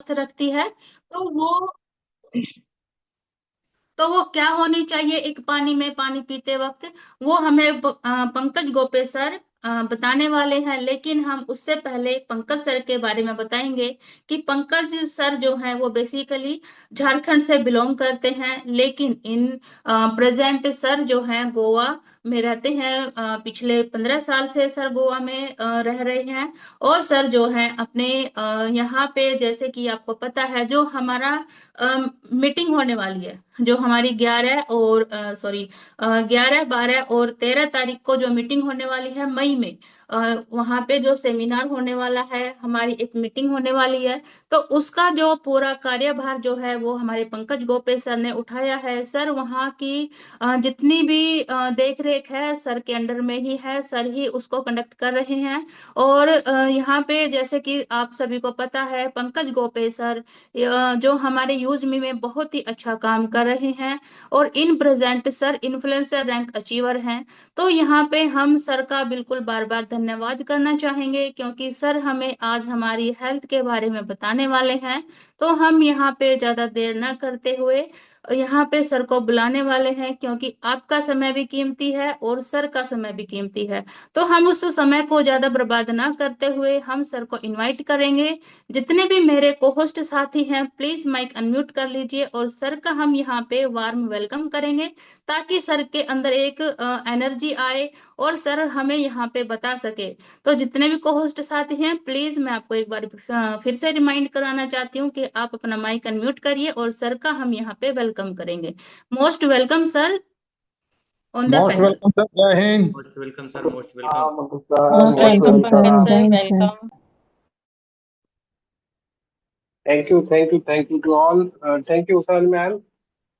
स्वस्थ रखती है। तो वो क्या होनी चाहिए एक पानी में पानी पीते वक्त, वो हमें पंकज गोपे सर बताने वाले हैं। लेकिन हम उससे पहले पंकज सर के बारे में बताएंगे कि पंकज सर जो हैं वो बेसिकली झारखंड से बिलोंग करते हैं, लेकिन इन प्रेजेंट सर जो हैं गोवा में रहते हैं। पिछले 15 साल से सर गोवा में रह रहे हैं। और सर जो हैं अपने यहाँ पे, जैसे कि आपको पता है, जो हमारा मीटिंग होने वाली है, जो हमारी 11 12 और 13 तारीख को जो मीटिंग होने वाली है मई में, वहां पे जो सेमिनार होने वाला है, हमारी एक मीटिंग होने वाली है। तो उसका जो पूरा कार्यभार जो है वो हमारे पंकज गोपे सर ने उठाया है। सर वहाँ की जितनी भी देख रेख है सर के अंडर में ही है, सर ही उसको कंडक्ट कर रहे हैं। और यहाँ पे जैसे कि आप सभी को पता है, पंकज गोपे सर जो हमारे यूज में बहुत ही अच्छा काम कर रहे हैं। और in present sir influencer rank achiever हैं। तो यहाँ पे हम सर का बिल्कुल बार बार धन्यवाद करना चाहेंगे, क्योंकि सर हमें आज हमारी हेल्थ के बारे में बताने वाले हैं। तो हम यहाँ पे ज्यादा देर न करते हुए यहाँ पे सर को बुलाने वाले हैं, क्योंकि आपका समय भी कीमती है और सर का समय भी कीमती है। तो हम उस समय को ज्यादा बर्बाद ना करते हुए हम सर को इनवाइट करेंगे। जितने भी मेरे को होस्ट साथी हैं, प्लीज माइक अनम्यूट कर लीजिए और सर का हम यहाँ पे वार्म वेलकम करेंगे, ताकि सर के अंदर एक एनर्जी आए और सर हमें यहाँ पे बता सके। तो जितने भी को होस्ट साथी हैं, प्लीज मैं आपको एक बार फिर से रिमाइंड कराना चाहती हूँ कि आप अपना माइक अनम्यूट करिए और सर का हम यहाँ पे वेलकम करेंगे। Most welcome sir on the most panel. Welcome sir, जय Hind. Most welcome sir, most हाँ वेलकम। नमस्कार, most most welcome sir, Pankaj welcome. जय sir Hind sir. Welcome. Thank you to all. Thank you, sir, ma'am,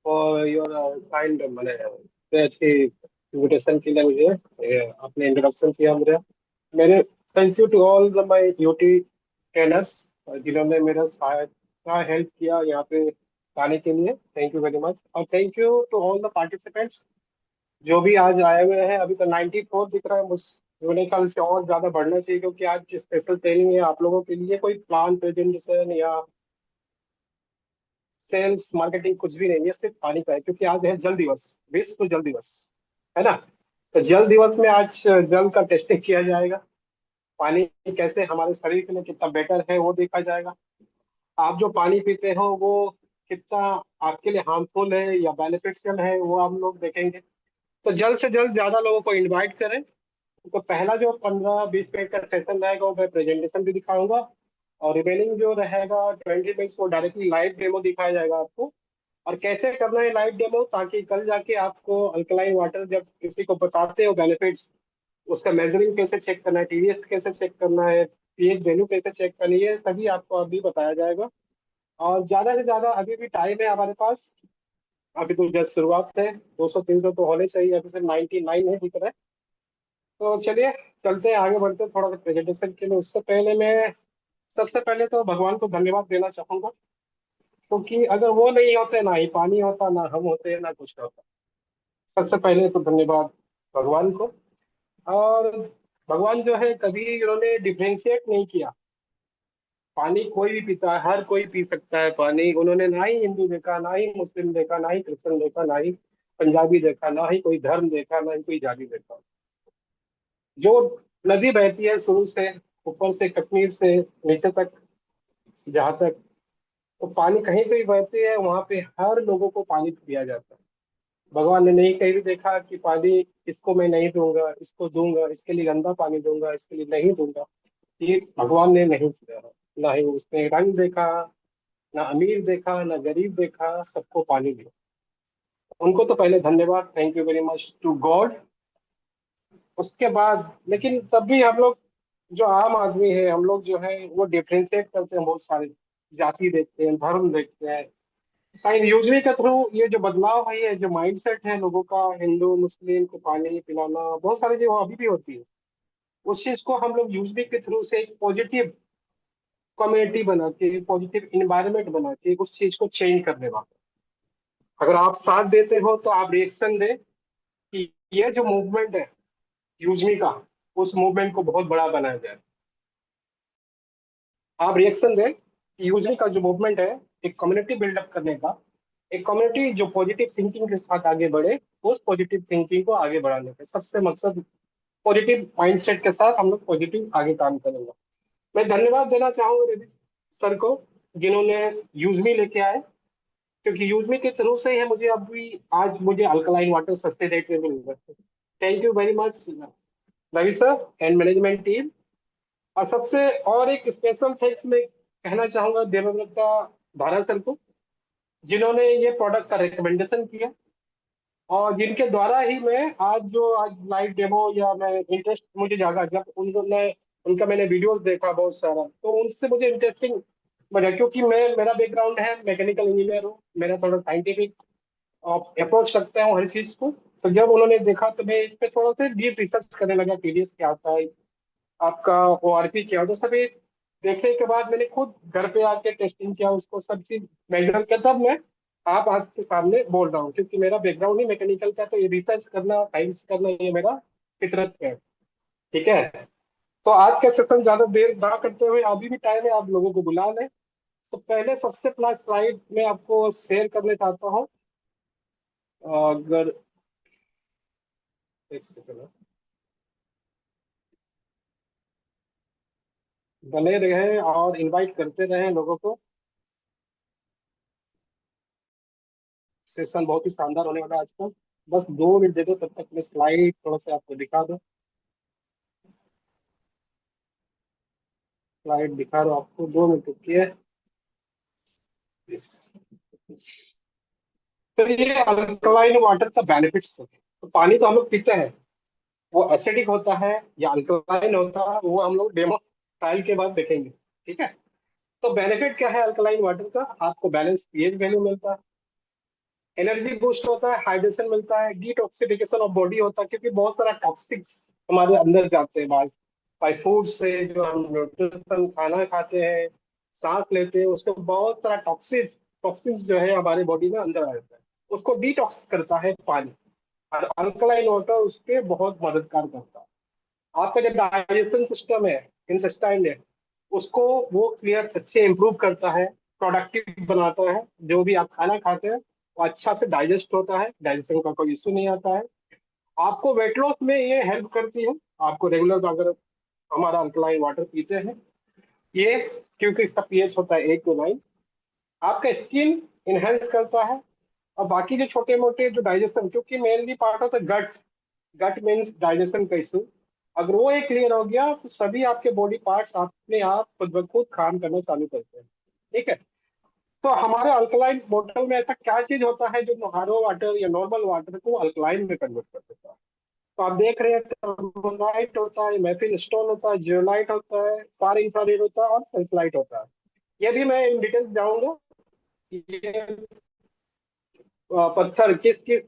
for your kind मैंने इतनी अच्छी invitation के लिए मुझे आपने इंट्रोडक्शन किया मुझे। मेरे thank you to all my duty trainers जिन्होंने मेरा सहायता हेल्प किया यहाँ पे आने के लिए। Thank you very much. और thank you to all the participants जो भी आज आए हुए हैं। अभी तो 94 दिख रहा है, मुझ मेरे ख्याल से और ज्यादा बढ़ना चाहिए, क्योंकि आज स्पेशल ट्रेनिंग है आप लोगों के लिए। कोई प्लान प्रेजेंटेशन या सेल्स मार्केटिंग कुछ भी नहीं है, सिर्फ पानी का है, क्योंकि आज है जल दिवस, विश्व जल दिवस, है ना। तो जल दिवस में आज जल का टेस्टिंग किया जाएगा। पानी कैसे हमारे शरीर के लिए कितना बेटर है वो देखा जाएगा। आप जो पानी पीते हो वो कितना आपके लिए हार्मफुल है या बेनिफिशियल है वो हम लोग देखेंगे। तो जल्द से जल्द ज्यादा लोगों को इनवाइट करें। तो पहला जो 15-20 मिनट का सेशन रहेगा वो मैं प्रेजेंटेशन भी दिखाऊंगा, और रिमेनिंग जो रहेगा 20 मिनट्स वो डायरेक्टली लाइव डेमो दिखाया जाएगा आपको। और कैसे करना है लाइव डेमो, ताकि कल जाके आपको अल्कलाइन वाटर जब किसी को बताते हो बेनिफिट्स, उसका मेजरिंग कैसे चेक करना है, टीडीएस कैसे चेक करना है, पीएच वैल्यू कैसे चेक करनी है, सभी आपको अभी बताया जाएगा। और ज्यादा से ज्यादा अभी भी टाइम है हमारे पास। अभी तो जस्ट शुरुआत है, 200-300 तो होने चाहिए, अभी सिर्फ 99 है दिख रहा है। तो चलिए चलते हैं, आगे बढ़ते हैं थोड़ा सा प्रेजेंटेशन के लिए। उससे पहले मैं सबसे पहले तो भगवान को धन्यवाद देना चाहूंगा, क्योंकि अगर वो नहीं होते, ना ही पानी होता, ना हम होते, ना कुछ होता। सबसे पहले तो धन्यवाद भगवान को। और भगवान जो है कभी उन्होंने डिफ्रेंशिएट नहीं किया। पानी कोई भी पीता है, हर कोई पी सकता है पानी। उन्होंने ना ही हिंदू देखा, ना ही मुस्लिम देखा, ना ही क्रिश्चियन देखा, ना ही पंजाबी देखा, ना ही कोई धर्म देखा, ना ही कोई जाति देखा। जो नदी बहती है शुरू से, ऊपर से कश्मीर से नीचे तक, जहाँ तक, तो पानी कहीं से भी बहती है वहां पे हर लोगों को पानी दिया जाता है। भगवान ने नहीं कहीं भी देखा कि पानी इसको मैं नहीं दूंगा, इसको दूंगा, इसके लिए गंदा पानी दूंगा, इसके लिए नहीं दूंगा। ये भगवान ने नहीं किया है। ना ही उसने रंग देखा, ना अमीर देखा, ना गरीब देखा, सबको पानी दिया। उनको तो पहले धन्यवाद, thank you very much to God. उसके बाद लेकिन तब भी हम लोग जो आम आदमी है, हम लोग जो है वो डिफ्रेंशिएट करते हैं। बहुत सारे जाति देखते हैं, धर्म देखते हैं। साइंस यूजली के थ्रू ये जो बदलाव है, ये जो माइंडसेट है लोगों का, हिंदू मुस्लिम को पानी पिलाना, बहुत सारी जो अभी भी होती है, उस चीज को हम लोग यूजली के थ्रू से एक पॉजिटिव कम्युनिटी बना के, पॉजिटिव इन्वायरमेंट बना के उस चीज को चेंज करने वाले। अगर आप साथ देते हो तो आप रिएक्शन दें कि ये जो मूवमेंट है यूजमी का, उस मूवमेंट को बहुत बड़ा बनाया जाए। आप रिएक्शन दें यूजली का जो मूवमेंट है, एक कम्युनिटी बिल्डअप करने का, एक कम्युनिटी जो पॉजिटिव थिंकिंग के साथ आगे बढ़े, उस पॉजिटिव थिंकिंग को आगे बढ़ाने का सबसे मकसद, पॉजिटिव माइंडसेट के साथ हम लोग पॉजिटिव आगे काम करेंगे। मैं धन्यवाद देना चाहूंगा रवि सर को, जिन्होंने यूजमी लेके आए, क्योंकि यूजमी के थ्रू से ही है मुझे अभी आज मुझे अल्कलाइन वाटर सस्ते रेट में मिल रहा है। Thank you very much Ravi sir and management team. और सबसे और एक स्पेशल थैंक्स मैं कहना चाहूंगा देवव्रता भारत सर को, जिन्होंने ये प्रोडक्ट का रिकमेंडेशन किया, और जिनके द्वारा ही मैं आज लाइव डेमो या मैं इंटरेस्ट मुझे जागा, जब उन्होंने उनका मैंने वीडियोस देखा बहुत सारा, तो उनसे मुझे इंटरेस्टिंग बना, क्योंकि मेरा बैकग्राउंड है मैकेनिकल इंजीनियर हूँ, मेरा थोड़ा साइंटिफिक अप्रोच करते हैं हर चीज को। तो जब उन्होंने देखा तो मैं इस पे थोड़ा सा डीप रिसर्च करने लगा, टीडीएस क्या होता है, आपका ओआरपी क्या होता है, सभी देखने के बाद मैंने खुद घर पे आके टेस्टिंग किया, उसको सब चीज मेजर किया, तब मैं आप आपके सामने बोल रहा हूँ, क्योंकि मेरा बैकग्राउंड ही मैकेनिकल का है, तो ये रिसर्च करना, साइंस करना, ये मेरा फितरत है। ठीक है। तो आज का सेशन ज्यादा देर ना करते हुए, अभी भी टाइम है, आप लोगों को बुला लें। तो पहले सबसे पहला स्लाइड मैं आपको शेयर करना चाहता हूँ। अगर एक सेकंड बने रहे और इनवाइट करते रहे लोगों को, सेशन बहुत ही शानदार होने वाला है आज का। बस 2 मिनट दे दो, तब तक मैं स्लाइड थोड़ा सा आपको दिखा दूं। स्लाइड दिखा रहा हूं आपको, 2 मिनट रुकिए। Yes। तो ये अल्कलाइन वाटर का बेनिफिट्स है। तो पानी तो हम लोग पीते हैं, वो एसिडिक होता है या अल्कलाइन होता है, वो हम लोग डेमो ट्रायल के बाद देखेंगे। ठीक है। तो बेनिफिट क्या है अल्कलाइन वाटर का? आपको बैलेंस पीएच वैल्यू मिलता है, एनर्जी बूस्ट होता है, हाइड्रेशन मिलता है, डिटॉक्सिफिकेशन ऑफ बॉडी होता है, क्योंकि बहुत सारा टॉक्सिक्स हमारे अंदर जाते हैं बाहर बाय फूड से, जो हम न्यूट्रिशन खाना खाते हैं, सांस लेते हैं, उसको बहुत सारा टॉक्सिस टॉक्सिन्स जो है हमारे बॉडी में अंदर आ जाता है, उसको डिटॉक्स करता है पानी। और अल्कलाइन वाटर उस पर बहुत मददगार करता है। आपका जो डाइजेशन सिस्टम है, इंटेस्टाइन है, उसको वो क्लियर अच्छे इंप्रूव करता है, प्रोडक्टिव बनाता है। जो भी आप खाना खाते हैं वो अच्छा से डाइजेस्ट होता है, डाइजेशन का कोई इश्यू नहीं आता है। आपको वेट लॉस में ये हेल्प करती है। आपको रेगुलर अगर हमारा अल्कलाइन वाटर पीते हैं ये, क्योंकि इसका पीएच होता है 8 to 9, आपका स्किन इनहेंस करता है। और बाकी जो छोटे मोटे जो डाइजेशन, क्योंकि mainly part of the gut, gut means digestion का इशू, अगर वो एक क्लियर हो गया तो सभी आपके बॉडी पार्ट्स अपने आप खुद ब खुद काम करना चालू करते हैं। ठीक है। तो हमारे अल्कलाइन बोतल में ऐसा क्या चीज होता है जो आरओ वाटर या नॉर्मल वाटर को अल्कलाइन में कन्वर्ट कर देता है? तो आप देख रहे हैं, टर्मोनाइट होता है, मैफिल स्टोन होता है, जियोलाइट होता है, फार इंफ्रारेड होता है, और सल्फलाइट होता है। ये भी मैं इन डिटेल्स जाऊंगा। ये पत्थर किस किस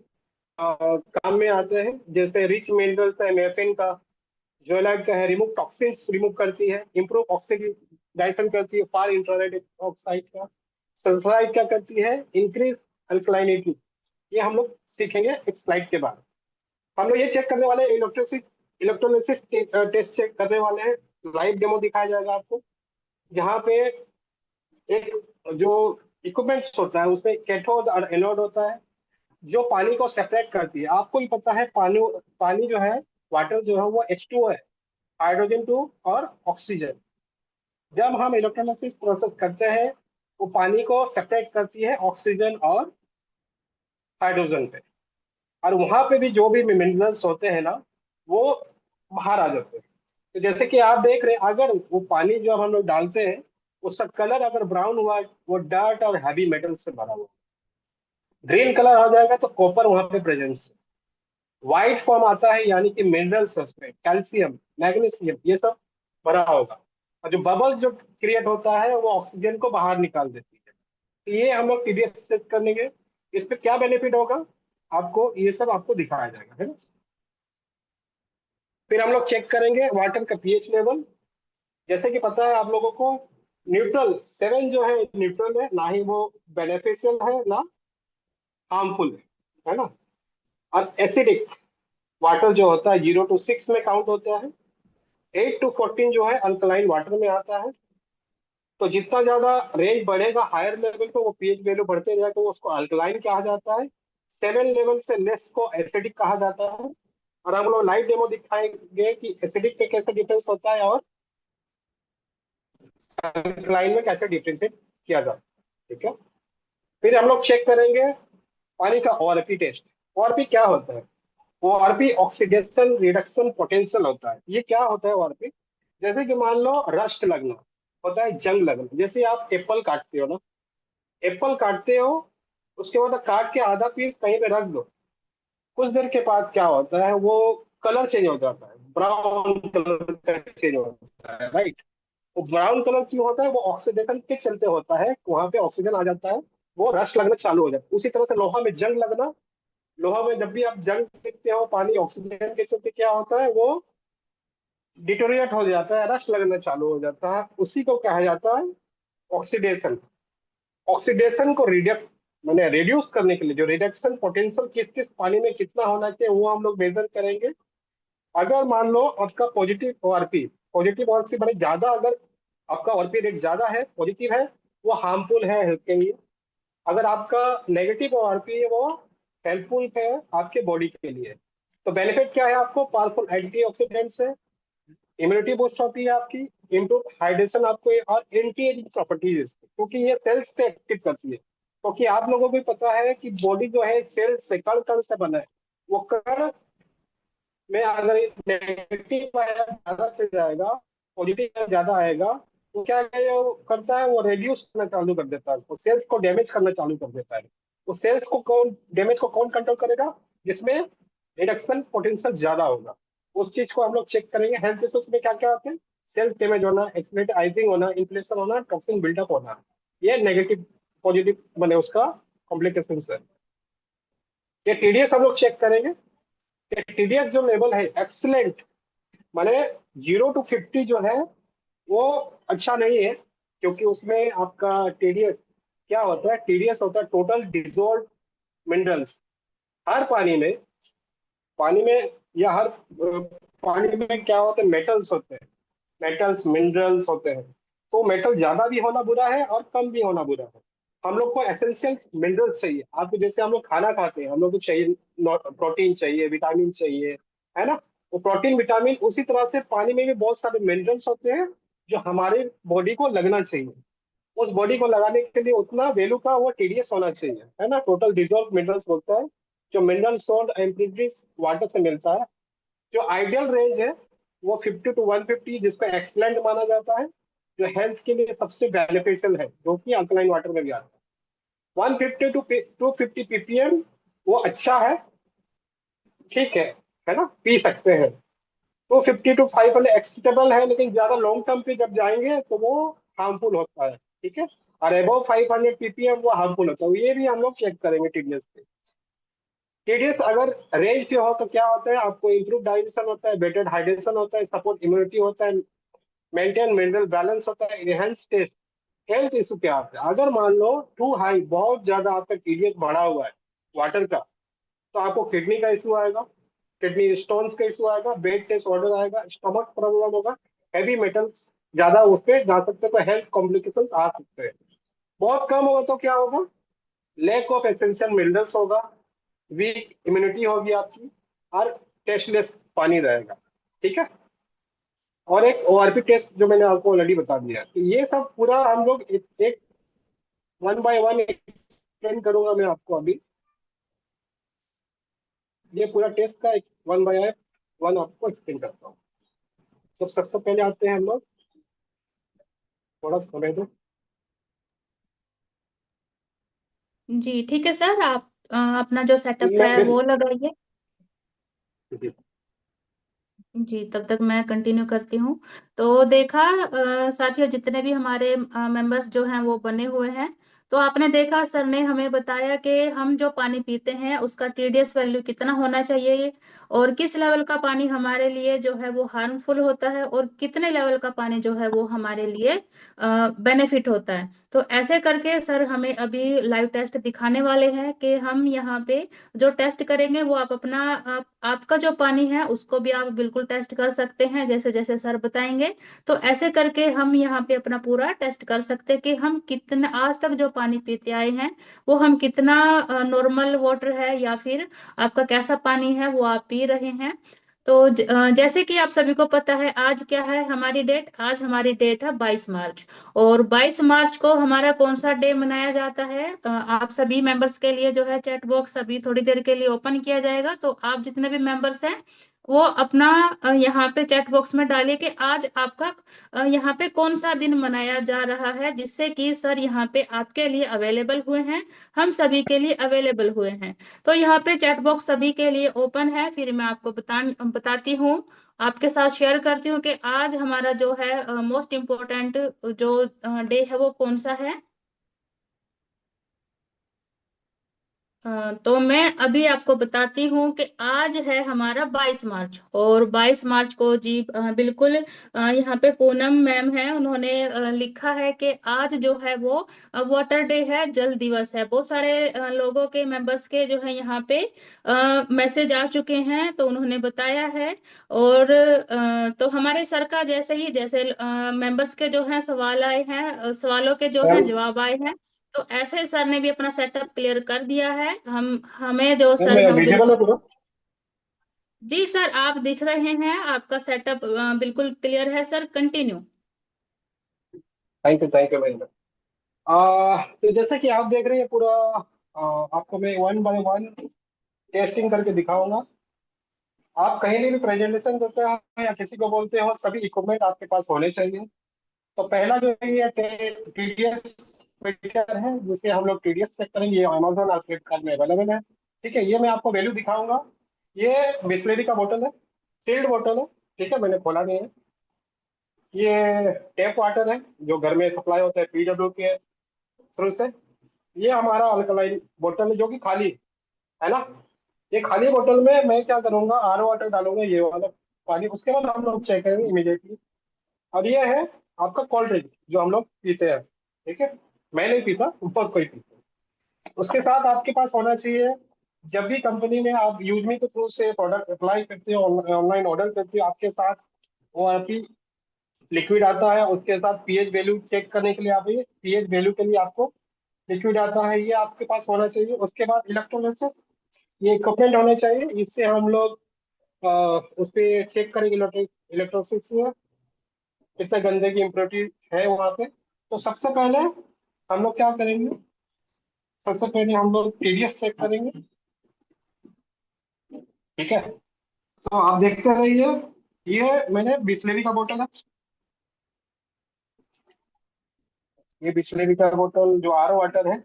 काम में आते हैं, जैसे रिच मिनरल्स है मैफिन का, ज्वेलर्ड का है, रिमूव टॉक्सिन्स रिमूव करती है, इंप्रूव ऑक्सीडाइजेशन करती है, फार इंफ्रारेड ऑक्साइड का। सल्फाइड क्या करती है? इंक्रीज अल्कलाइनिटी। ये हम लोग सीखेंगे एक स्लाइड के बाद। हम लोग ये चेक करने वाले हैं, इलेक्ट्रोलिसिस टेस्ट चेक करने वाले हैं। लाइव डेमो दिखाया जाएगा आपको, जहाँ पे एक जो इक्विपमेंट्स होता है उसमें कैथोड और एनोड होता है, जो पानी को सेपरेट करती है। आपको ही पता है, पानी पानी जो है, वाटर जो है वो H2O है, हाइड्रोजन टू और ऑक्सीजन। जब हम इलेक्ट्रोलिसिस प्रोसेस करते हैं, वो पानी को सेपरेट करती है ऑक्सीजन और हाइड्रोजन पे, और वहां पे भी जो भी मिनरल्स होते हैं ना, वो बाहर आ जाते हैं। तो जैसे कि आप देख रहे हैं, अगर वो पानी जो हम लोग डालते हैं, उसका कलर अगर ब्राउन हुआ, वो डर्ट और हैवी मेटल से भरा हुआ। ग्रीन कलर हो जाएगा तो कॉपर वहां पे प्रेजेंस है। व्हाइट फॉर्म आता है, यानी कि मिनरल्स उसमें कैल्शियम, मैग्नीशियम, ये सब भरा होगा। और जो बबल जो क्रिएट होता है, वो ऑक्सीजन को बाहर निकाल देती है। तो ये हम लोग टीडीएस टेस्ट करेंगे। इस पे क्या बेनिफिट होगा आपको, ये सब आपको दिखाया जाएगा, है ना। फिर हम लोग चेक करेंगे वाटर का पीएच लेवल। जैसे कि पता है आप लोगों को, न्यूट्रल 7 जो है न्यूट्रल है, ना ही वो बेनिफिशियल है ना हार्मफुल है ना। और एसिडिक वाटर जो होता है 0 to 6 में काउंट होता है, 8 to 14 जो है अल्कलाइन वाटर में आता है। तो जितना ज्यादा रेंज बढ़ेगा हायर लेवल पे, वो पीएच वैल्यू बढ़ते जाएगा, तो उसको अल्कलाइन कहा जाता है। 7 लेवल से लेस को एसिडिक कहा जाता है। और हम लोग लाइव डेमो दिखाएंगे कि एसिडिक पे कैसे डिफरेंस होता है और अल्कलाइन में कैसे डिफरेंशिएट किया जाता है। ठीक है। फिर हम लोग चेक करेंगे पानी का ओआरपी टेस्ट। ओआरपी क्या होता है? ओआरपी ऑक्सीडेशन रिडक्शन पोटेंशियल होता है। ये क्या होता है ओआरपी? जैसे कि मान लो रस्ट लगना होता है, जंग लगना। जैसे आप एप्पल काटते हो ना, एप्पल काटते हो, उसके बाद काट के आधा पीस कहीं पे रख दो, कुछ देर के बाद क्या होता है, वो कलर चेंज हो जाता है, ब्राउन कलर का चेंज होता है, राइट? वो ब्राउन कलर क्यों होता है? वो ऑक्सीडेशन के चलते होता है, वहां पे ऑक्सीजन आ जाता है, वो रस्ट लगना चालू हो जाता है। उसी तरह से लोहा में जंग लगना, लोहा में जब भी आप जंग देखते हो पानी ऑक्सीजन के चलते क्या होता है, वो डिटोरिएट हो जाता है, रस्ट लगना चालू हो जाता है। उसी को कहा जाता है ऑक्सीडेशन। ऑक्सीडेशन को रिडक्ट मैंने रिड्यूस करने के लिए जो रिडक्शन पोटेंशियल किस किस पानी में कितना होना चाहिए वो हम लोग मेजर करेंगे। अगर मान लो आपका पॉजिटिव ओआरपी मैंने ज्यादा, अगर आपका ओआरपी रेट ज्यादा है, पॉजिटिव है, वो हार्मफुल है हेल्थ के लिए। अगर आपका नेगेटिव ओआरपी है, वो हेल्पफुल है आपके बॉडी के लिए। तो बेनिफिट क्या है? आपको पावरफुल एंटीऑक्सीडेंट्स है, इम्यूनिटी बूस्ट होती है आपकी, इम्प्रूव हाइड्रेशन आपको और एंटी एजिंग प्रॉपर्टीज, क्योंकि ये सेल्स पे एक्टिव करती है। क्योंकि आप लोगों को भी पता है कि बॉडी जो है सेल्स से, कण कण से बना है। वो कण में अगर नेगेटिव आया ज्यादा चल जाएगा, पॉजिटिव ज्यादा आएगा, तो क्या है, वो करता है, वो रेड्यूस करना चालू कर देता है, वो सेल्स को डैमेज करना चालू कर देता है। वो सेल्स को कौन डैमेज को कौन कंट्रोल करेगा? जिसमें रिडक्शन पोटेंशियल ज्यादा होगा, उस चीज को हम लोग चेक करेंगे। हेल्थ इश्यूज में क्या क्या आते हैं? सेल्स डैमेज होना, एक्सीलेट आइजिंग होना, इन्फ्लेशन होना, टॉक्सिन बिल्डअप होना। ये नेगेटिव पॉजिटिव बने उसका कॉम्प्लिकेशन है। ये टीडीएस हम लोग चेक करेंगे। टीडीएस जो लेवल है एक्सीलेंट, माने 0 to 50 जो है वो अच्छा नहीं है, क्योंकि उसमें आपका टीडीएस क्या होता है? टीडीएस होता है टोटल डिजोल्व मिनरल्स। हर पानी में या हर पानी में क्या होते हैं? मेटल्स होते हैं, मेटल्स मिनरल्स होते हैं। तो मेटल ज्यादा भी होना बुरा है और कम भी होना बुरा है। हम लोग को एसेंशियल मिनरल्स चाहिए। आपको जैसे हम लोग खाना खाते हैं, हम लोग को चाहिए प्रोटीन चाहिए, विटामिन चाहिए, है ना? वो प्रोटीन विटामिन उसी तरह से पानी में भी बहुत सारे मिनरल्स होते हैं जो हमारे बॉडी को लगना चाहिए। उस बॉडी को लगाने के लिए उतना वैल्यू का वो टीडीएस होना चाहिए, है ना? टोटल डिजॉल्व मिनरल्स बोलता है, जो मिनरल सोल्ट एम्प्लीट्यूड वाटर से मिलता है। जो आइडियल रेंज है वो 50 to 150, जिसको एक्सलेंट माना जाता है, जो हेल्थ के लिए सबसे बेनिफिशियल है, जो कि अल्कलाइन वाटर में भी आता है। 150 to 250 ppm वो अच्छा है, ठीक है ना? पी सकते हैं। 250 to 500 एक्सेप्टेबल है, लेकिन ज्यादा लॉन्ग टर्म पे जब जाएंगे तो वो हार्मफुल होता है। ठीक है। और अबव 500 ppm वो हार्मफुल होता है, ये भी हम लोग चेक करेंगे टीडीएस पे। टीडीएस अगर रेंज पे हो तो क्या होता है? आपको इंप्रूव डाइजेशन होता है, बेटर हाइड्रेशन होता है, सपोर्ट इम्यूनिटी होता है, मेंटेन मिनरल बैलेंस होता है, इनहेंस टेस्ट। हेल्थ इशू क्या आता है? अगर मान लो टू हाई, बहुत ज्यादा आपका टीडीएस बढ़ा हुआ है वाटर का, तो आपको किडनी का इशू आएगा, किडनी स्टोन्स का इशू आएगा, बेड टेस्ट ऑर्डर आएगा, स्टमक प्रॉब्लम होगा, हैवी मेटल्स ज्यादा उस पर जा सकते हैं, तो हेल्थ कॉम्प्लिकेशन आ सकते हैं। बहुत कम होगा तो क्या होगा? लैक ऑफ एसेंशियल मिनरल्स होगा, वीक इम्यूनिटी होगी आपकी, और टेस्टलेस पानी रहेगा। ठीक है। और एक ओआरपी टेस्ट जो मैंने आपको ऑलरेडी बता दिया, तो ये सब पूरा हम लोग एक वन बाय वन एक्सप्लेन करूंगा मैं आपको अभी। ये पूरा टेस्ट का एक वन बाय वन आपको एक्सप्लेन करता हूँ। तो सबसे पहले आते हैं हम लोग, थोड़ा समय दो। जी ठीक है सर, आप अपना जो सेटअप मैं है मैं- वो लगाइए। जी, तब तक मैं कंटिन्यू करती हूँ। तो देखा साथियों, जितने भी हमारे मेंबर्स जो हैं वो बने हुए हैं। तो आपने देखा सर ने हमें बताया कि हम जो पानी पीते हैं उसका टीडीएस वैल्यू कितना होना चाहिए, और किस लेवल का पानी हमारे लिए जो है वो हार्मफुल होता है, और कितने लेवल का पानी जो है वो हमारे लिए बेनिफिट होता है। तो ऐसे करके सर हमें अभी लाइव टेस्ट दिखाने वाले हैं कि हम यहाँ पे जो टेस्ट करेंगे वो आपका जो पानी है उसको भी आप बिल्कुल टेस्ट कर सकते हैं, जैसे जैसे सर बताएंगे। तो ऐसे करके हम यहाँ पे अपना पूरा टेस्ट कर सकते हैं कि हम कितना आज तक जो पानी पीते आए हैं वो हम कितना नॉर्मल वाटर है या फिर आपका कैसा पानी है वो आप पी रहे हैं। तो जैसे कि आप सभी को पता है आज क्या है हमारी डेट, आज हमारी डेट है 22 मार्च। और 22 मार्च को हमारा कौन सा डे मनाया जाता है, आप सभी मेंबर्स के लिए जो है चैट बॉक्स अभी थोड़ी देर के लिए ओपन किया जाएगा, तो आप जितने भी मेंबर्स हैं वो अपना यहाँ पे चैट बॉक्स में डालिए कि आज आपका यहाँ पे कौन सा दिन मनाया जा रहा है, जिससे कि सर यहाँ पे आपके लिए अवेलेबल हुए हैं, हम सभी के लिए अवेलेबल हुए हैं। तो यहाँ पे चैट बॉक्स सभी के लिए ओपन है, फिर मैं आपको बताती हूँ, आपके साथ शेयर करती हूँ कि आज हमारा जो है मोस्ट इम्पोर्टेंट जो डे है वो कौन सा है। तो मैं अभी आपको बताती हूँ कि आज है हमारा 22 मार्च, और 22 मार्च को जी बिल्कुल यहाँ पे पूनम मैम है, उन्होंने लिखा है कि आज जो है वो वाटर डे है, जल दिवस है। बहुत सारे लोगों के मेंबर्स के जो है यहाँ पे मैसेज आ चुके हैं, तो उन्होंने बताया है। और तो हमारे सर का जैसे ही जैसे मेंबर्स के जो है सवाल आए हैं, सवालों के जो है मैम जवाब आए हैं, तो ऐसे सर ने भी अपना सेटअप क्लियर कर दिया है। हम हमें जो मैम सर मैं हैं वो विजिबल बिल्कुल। है पूरा। जी सर आप दिख रहे हैं, आपका सेटअप बिल्कुल क्लियर है sir, continue. Thank you ma'am. तो जैसे कि आप देख रहे हैं पूरा, आपको मैं वन बाय वन टेस्टिंग करके दिखाऊंगा। आप कहीं भी प्रेजेंटेशन देते हो या किसी को बोलते हो, सभी इक्विपमेंट आपके पास होने चाहिए। तो पहला जो है ये टीडीएस मीटर है, जिसे हम लोग टीडीएस चेक करेंगे। ये अमेजोन और फ्लिपकार्ट में अवेलेबल है। ठीक है, ये मैं आपको वैल्यू दिखाऊंगा। ये बिस्लेरी का बोतल है, सील्ड बोतल है। ठीक है, मैंने खोला नहीं है। ये टेप वाटर है जो घर में सप्लाई होता है पीडब्ल्यू के थ्रू से। ये हमारा अल्कलाइन बोतल है जो कि खाली है ना। ये खाली बोतल में मैं क्या करूंगा, आर वाटर डालूंगा, ये वाला पानी। उसके बाद हम लोग चेक करेंगे इमीडिएटली। और ये है आपका कोल्ड ड्रिंक जो हम लोग पीते हैं। ठीक है, मैं नहीं पीता, ऊपर कोई पीता है। उसके साथ आपके पास होना चाहिए, जब भी कंपनी में आप यूजमी के थ्रू से प्रोडक्ट अप्लाई करते हो, ऑनलाइन ऑर्डर करते हो, आपके साथ वो आपकी लिक्विड आता है। उसके साथ पीएच वैल्यू चेक करने के लिए आप, ये पीएच वैल्यू के लिए आपको लिक्विड आता है, ये आपके पास होना चाहिए। उसके बाद इलेक्ट्रोलिसिस, ये इक्विपमेंट होने चाहिए। इससे हम लोग उस पर चेक करेंगे इलेक्ट्रोलिसिस में कितने गंदे की इम्प्योरिटी है वहाँ पे। तो सबसे पहले हम लोग क्या करेंगे, सबसे पहले हम लोग टीडीएस चेक करेंगे। ठीक है, तो आप देखते रहिए। ये मैंने बिस्लेरी का बोतल है, ये बिस्लेरी का बोतल जो आर वाटर है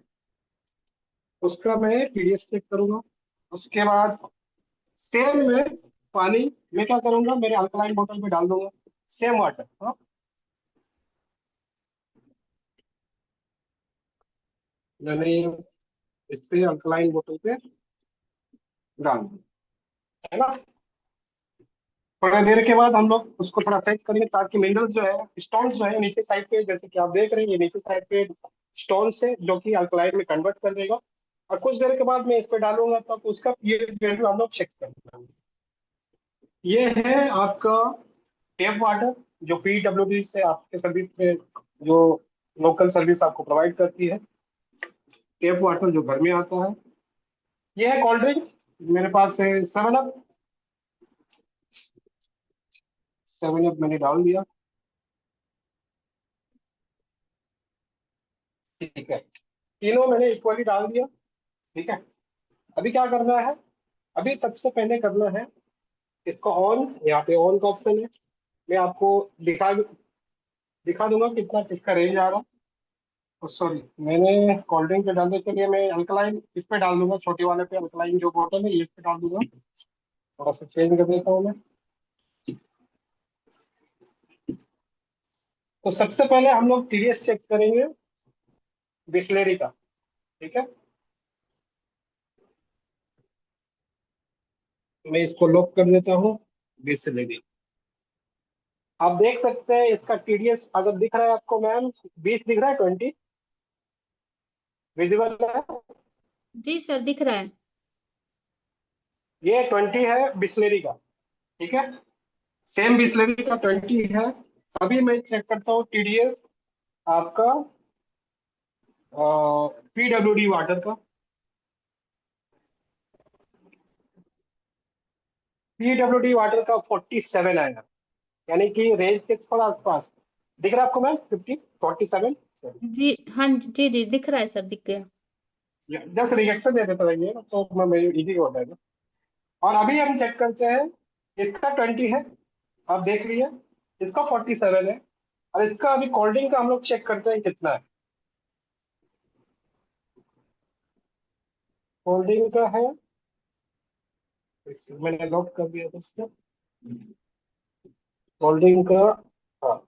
उसका मैं टीडीएस चेक करूंगा। उसके बाद सेम में पानी मैं क्या करूंगा, मेरे अल्कलाइन बोतल में डाल दूंगा, सेम वाटर। हाँ, मैंने इस पे अल्कलाइन बोतल पे डाल दिया, है ना। थोड़ी देर के बाद हम लोग उसको थोड़ा सेट करेंगे ताकि मिनरल्स जो है, स्टोन्स जो है नीचे साइड पे, जैसे कि आप देख रहे हैं ये नीचे साइड पे स्टोन्स है जो कि अल्कलाइन में कन्वर्ट कर देगा। और कुछ देर के बाद मैं इस पे डालूंगा तब उसका पीएच वैल्यू हम लोग चेक करेंगे। ये है आपका टेप वाटर जो पीडब्ल्यूडी से आपके सर्विस में, जो लोकल सर्विस आपको प्रोवाइड करती है। टेप वाटर जो घर में आता है। ये है कोल्ड ड्रिंक, मेरे पास है 7 अप। 7 अप मैंने डाल दिया। ठीक है, तीनों मैंने इक्वली डाल दिया। ठीक है, अभी क्या करना है, अभी सबसे पहले करना है इसको ऑन। यहाँ पे ऑन का ऑप्शन है, मैं आपको दिखा दिखा दूंगा कितना किसका रेंज आ रहा है। सॉरी, मैंने कोल्ड ड्रिंक पे डालने के लिए मैं अल्कलाइन इस पे डाल दूंगा, छोटे वाले पे अल्कलाइन जो बोतल है ये इस पे डाल दूंगा। थोड़ा सा चेंज कर देता हूँ मैं। तो सबसे पहले हम लोग टीडीएस चेक करेंगे। बिस्लेरी का। ठीक है, मैं इसको लॉक कर देता हूँ, बिस्लेरी। आप देख सकते हैं इसका टीडीएस अगर दिख रहा है आपको मैम, 20 दिख रहा है, 20 विजिबल है। जी सर, दिख रहा है। ये 20 है बिस्लेरी का। ठीक है, सेम बिस्लेरी का 20 है। अभी मैं चेक करता हूँ टीडीएस आपका पीडब्ल्यूडी वाटर का। पीडब्ल्यूडी वाटर का 47 आएगा, यानी कि रेंज के थोड़ा आसपास। दिख रहा है आपको मैम, 47। जी हाँ जी जी, दिख रहा है सर, दिख गया। जस्ट रिएक्शन दे देते रहिए तो मैं इजी हो जाएगा। और अभी हम चेक करते हैं, इसका 20 है, आप देख लीजिए। इसका 47 है। और इसका अभी कोल्ड ड्रिंक का हम लोग चेक करते हैं कितना है। कोल्ड ड्रिंक का है, मैंने नोट कर दिया था इसको। कोल्ड ड्रिंक का, हाँ,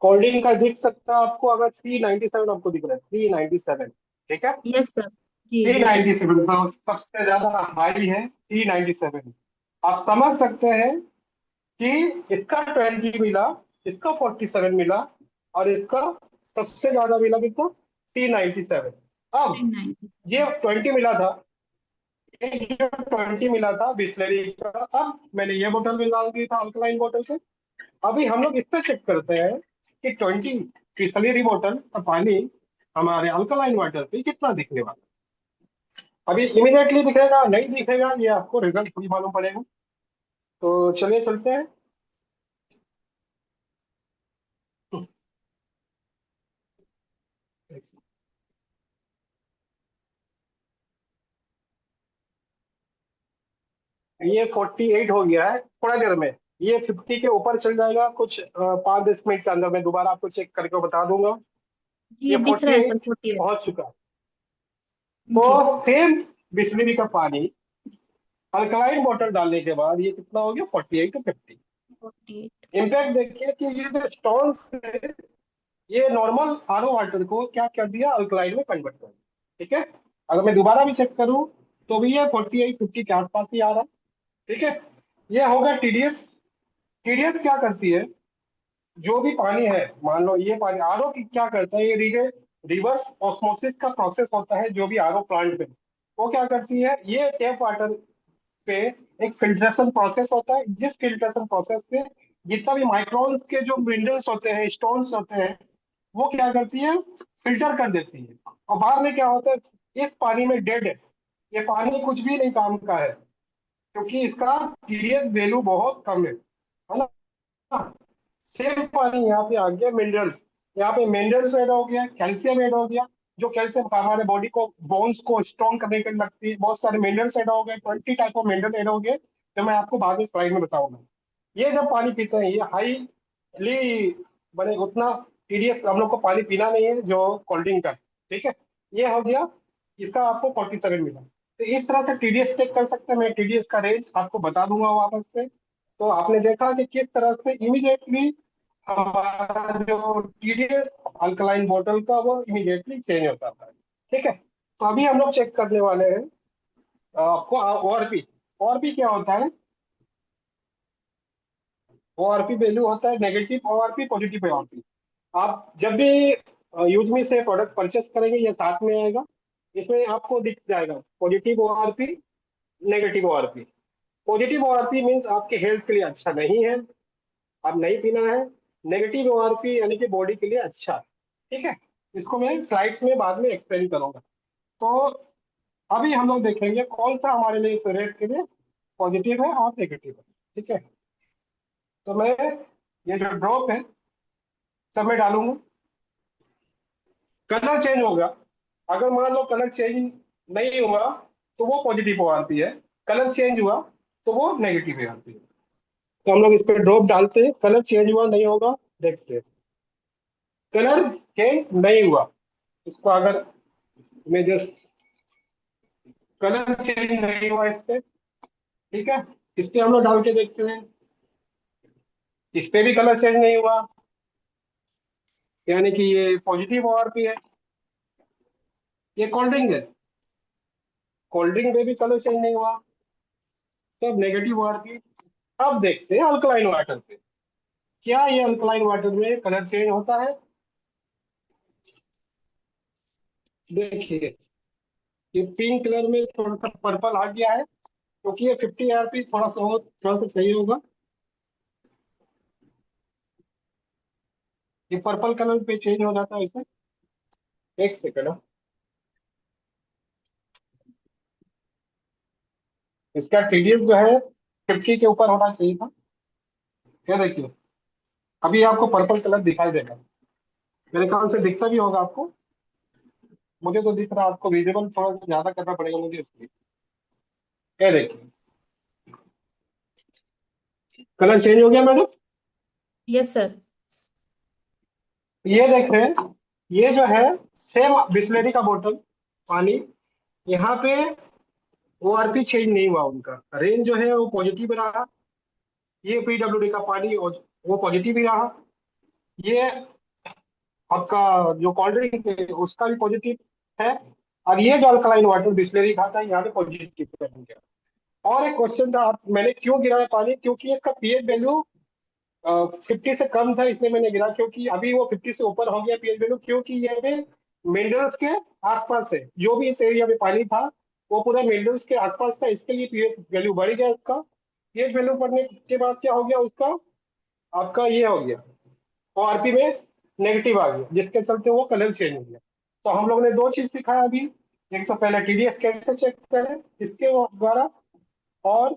कोल्ड ड्रिंक का दिख सकता है आपको, अगर 397 आपको दिख रहा है, 397। ठीक है, यस सर। जी थ्री बोलिए। नाइन्टी सेवन सबसे ज्यादा हाई है, 397। आप समझ सकते हैं कि इसका 20 मिला, इसका 47 मिला, और इसका सबसे ज्यादा मिला कितना, 397। अब 390। ये 20 मिला था, ये जो 20 मिला था बिस्लरी का, अब मैंने ये बोतल में डाल दी था अल्कलाइन बोतल से। अभी हम लोग इस पे चेक करते हैं कि 20 बिस्लरी बोतल का पानी हमारे अल्कलाइन वाटर पे कितना दिखने वाला है। अभी इमिडिएटली दिखेगा नहीं दिखेगा, ये आपको रिजल्ट खुद ही मालूम पड़ेगा। तो चलिए चलते हैं। ये 48 हो गया है थोड़ा देर में। ये 50 के ऊपर चल जाएगा कुछ 5-10 मिनट के अंदर। मैं दोबारा आपको चेक करके बता दूंगा। जी ये दिख रहा है सर, 48 48। पहुंच चुका है। जी। तो सेम बिस्लरी का पानी अल्कलाइन वाटर डालने के बाद ये कितना हो गया, 48 to 50। 48। इनफैक्ट देखिए कि ये जो स्टोन्स है, ये नॉर्मल आरओ वाटर को क्या कर दिया, अल्कलाइन में कन्वर्ट कर दिया। ठीक है, अगर मैं दोबारा भी चेक करूं तो भी ये 48-50 के आसपास ही आ रहा है। ठीक है, ये होगा टीडीएस। टीडीएस क्या करती है, जो भी पानी है, मान लो ये पानी आरओ की क्या करता है, ये रिवर्स ऑस्मोसिस का प्रोसेस होता है जो भी आरओ प्लांट में। वो क्या करती है, ये टेप वाटर पे एक फिल्ट्रेशन प्रोसेस होता है, जिस फिल्ट्रेशन प्रोसेस से जितना भी माइक्रोन्स के जो मिनरल्स होते हैं, स्टोन्स होते हैं, वो क्या करती है, फिल्टर कर देती है। और बाद में क्या होता है, इस पानी में डेड है, ये पानी कुछ भी नहीं काम का है, क्योंकि इसका टीडीएस वैल्यू बहुत कम है ना। सेम पानी यहाँ पे आ गया मिनरल्स। यहाँ पे मिनरल्स ऐड हो गया, कैल्शियम ऐड हो गया, जो कैल्शियम हमारे बॉडी को, बोन्स को स्ट्रॉन्ग करने के लिए लगती है। बहुत सारे मिनरल्स ऐड हो गए, 20 टाइप ऑफ मिनरल ऐड हो गए, जो मैं आपको बाद में स्लाइड में बताऊंगा। ये जब पानी पीते हैं, ये हाईली बने, उतना टीडीएस हम लोग को पानी पीना नहीं है जो कोल्ड ड्रिंक का है। ठीक है, ये हो गया, इसका आपको 47 मिला। तो इस तरह से टीडीएस चेक कर सकते हैं। मैं टीडीएस का रेंज आपको बता दूंगा वापस से। तो आपने देखा कि किस तरह से इमीडिएटली हमारा जो टीडीएस अल्कलाइन बॉटल का वो इमीडिएटली चेंज हो जाता है। ठीक है, तो अभी हम लोग चेक करने वाले हैं आपको ओआरपी। ओआरपी क्या होता है, ओआरपी वैल्यू होता है नेगेटिव ओआरपी, पॉजिटिव ओआरपी। आप जब भी यूज मी से प्रोडक्ट परचेस करेंगे, ये साथ में आएगा, इसमें आपको दिख जाएगा positive ORP, negative ORP. Positive ORP means आपके हेल्थ के लिए अच्छा नहीं है, अब नहीं पीना है। नेगेटिव ओआरपी यानी कि बॉडी के लिए अच्छा है। ठीक है, इसको मैं स्लाइड्स में बाद में एक्सप्लेन करूंगा। तो अभी हम लोग देखेंगे कौन सा हमारे लिए इस रेट के लिए पॉजिटिव है और नेगेटिव है। ठीक है, तो मैं ये जो ड्रॉप है सब में डालूंगा। कलर चेंज होगा, अगर मान लो कलर चेंज नहीं हुआ तो वो पॉजिटिव ओआरपी है, कलर चेंज हुआ तो वो नेगेटिव ओआरपी है। तो हम लोग इस पर ड्रॉप डालते हैं, कलर चेंज हुआ नहीं होगा, देखते हैं। कलर चेंज नहीं हुआ, इसको अगर मैं जस्ट, कलर चेंज नहीं हुआ इस पे। ठीक है, इस पे हम लोग डाल के देखते हैं, इस पे भी कलर चेंज नहीं हुआ। यानी कि ये पॉजिटिव ओआरपी है। ये कोल्ड ड्रिंक है, कोल्ड ड्रिंक में भी कलर चेंज नहीं हुआ, तब नेगेटिव ओआरपी। अब देखते हैं अल्कलाइन वाटर पे, क्या ये अल्कलाइन वाटर में कलर चेंज होता है। देखिए, ये पिंक कलर में थोड़ा सा पर्पल आ गया है, क्योंकि ये 50 आरपी थोड़ा सा चाहिए होगा। ये पर्पल कलर पे चेंज हो जाता है इसे। एक सेकंड, इसका टीडीएस जो है 50 के ऊपर होना चाहिए था। ये देखिए, अभी आपको पर्पल कलर दिखाई देगा, मेरे ख्याल से दिखता भी होगा आपको। मुझे तो दिख रहा है, आपको विजिबल थोड़ा सा ज्यादा करना पड़ेगा मुझे इसलिए। ये देखिए, कलर चेंज हो गया मैडम। Yes sir. ये देख रहे हैं, ये जो है सेम बिस्लरी का बोतल पानी, यहाँ पे ओआरपी चेंज नहीं हुआ, उनका रेंज जो है वो पॉजिटिव रहा। ये पीडब्ल्यूडी का पानी वो पॉजिटिव ही रहा। ये आपका जो कोल्ड ड्रिंक है उसका भी पॉजिटिव है। और ये जो अल्कलाइन वाटर बिस्लरी का था यहाँ पे पॉजिटिव कर गया। और एक क्वेश्चन था, मैंने क्यों गिराया पानी, क्योंकि इसका पीएच वैल्यू 50 से कम था, इसलिए मैंने गिरा। क्योंकि अभी वो 50 से ऊपर हो गया पीएच वैल्यू, क्योंकि ये पे मिनरल्स के आसपास है, जो भी इस एरिया में पानी था वो पूरा मिनरल्स के आसपास था, इसके लिए पीएच वैल्यू बढ़ गया उसका। पीएच वैल्यू बढ़ने के बाद क्या हो गया उसका, आपका ये हो गया, ओआरपी में नेगेटिव आ गया, जिसके चलते वो कलर चेंज हो गया। तो हम लोग ने दो चीज सिखाया अभी। एक तो पहले टीडीएस कैसे चेक करें इसके द्वारा, और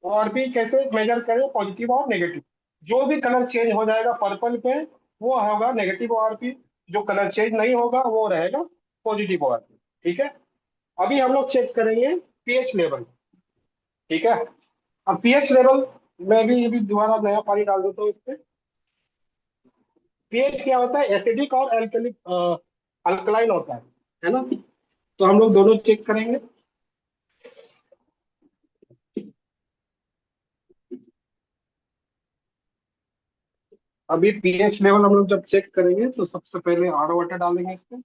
ओआरपी कैसे मेजर करें पॉजिटिव और नेगेटिव। जो भी कलर चेंज हो जाएगा पर्पल पे वो होगा नेगेटिव ओआरपी, जो कलर चेंज नहीं होगा वो रहेगा पॉजिटिव ओआरपी। ठीक है, अभी हम लोग चेक करेंगे पीएच लेवल। ठीक है, अब पीएच लेवल मैं भी अभी दोबारा नया पानी डाल देता हूँ इस पे। पीएच क्या होता है, एसिडिक और एल्कलिक अल्कलाइन होता है ना। तो हम लोग दोनों चेक करेंगे। अभी पीएच लेवल हम लोग जब चेक करेंगे तो सबसे पहले आरओ वाटर डालेंगे इस पे।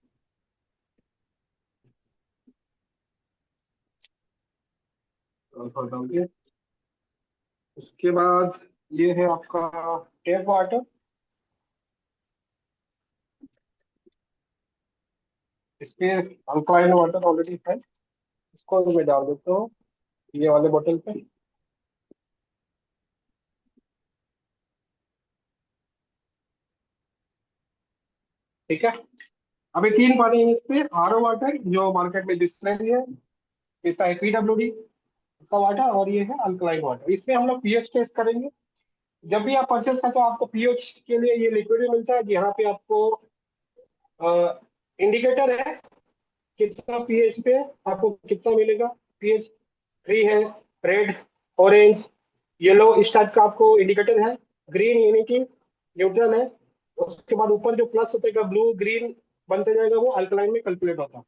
थोड़ा डालिए। उसके बाद ये है आपका टेप वाटर। इस पे अल्कलाइन वाटर ऑलरेडी है, इसको मैं डाल देता हूँ ये वाले बोतल पे। ठीक है, अभी तीन पानी है इस पे, आरओ वाटर जो मार्केट में डिस्प्ले है, इसका है पीडब्ल्यूडी का वाटर, और ये है अल्कलाइन वाटर। इसमें हम लोग पीएच टेस्ट करेंगे। जब भी आप परचेस करते हो आपको पीएच के लिए ये लिक्विड भी मिलता है, यहाँ पे आपको इंडिकेटर है कितना पीएच पे आपको कितना मिलेगा। पीएच 3 है, रेड, ऑरेंज, येलो, इस टाइप का आपको इंडिकेटर है। ग्रीन यानी कि न्यूट्रल है। उसके बाद ऊपर जो प्लस होता है ब्लू ग्रीन बनते जाएगा, वो अल्कलाइन में कैलकुलेट होता है।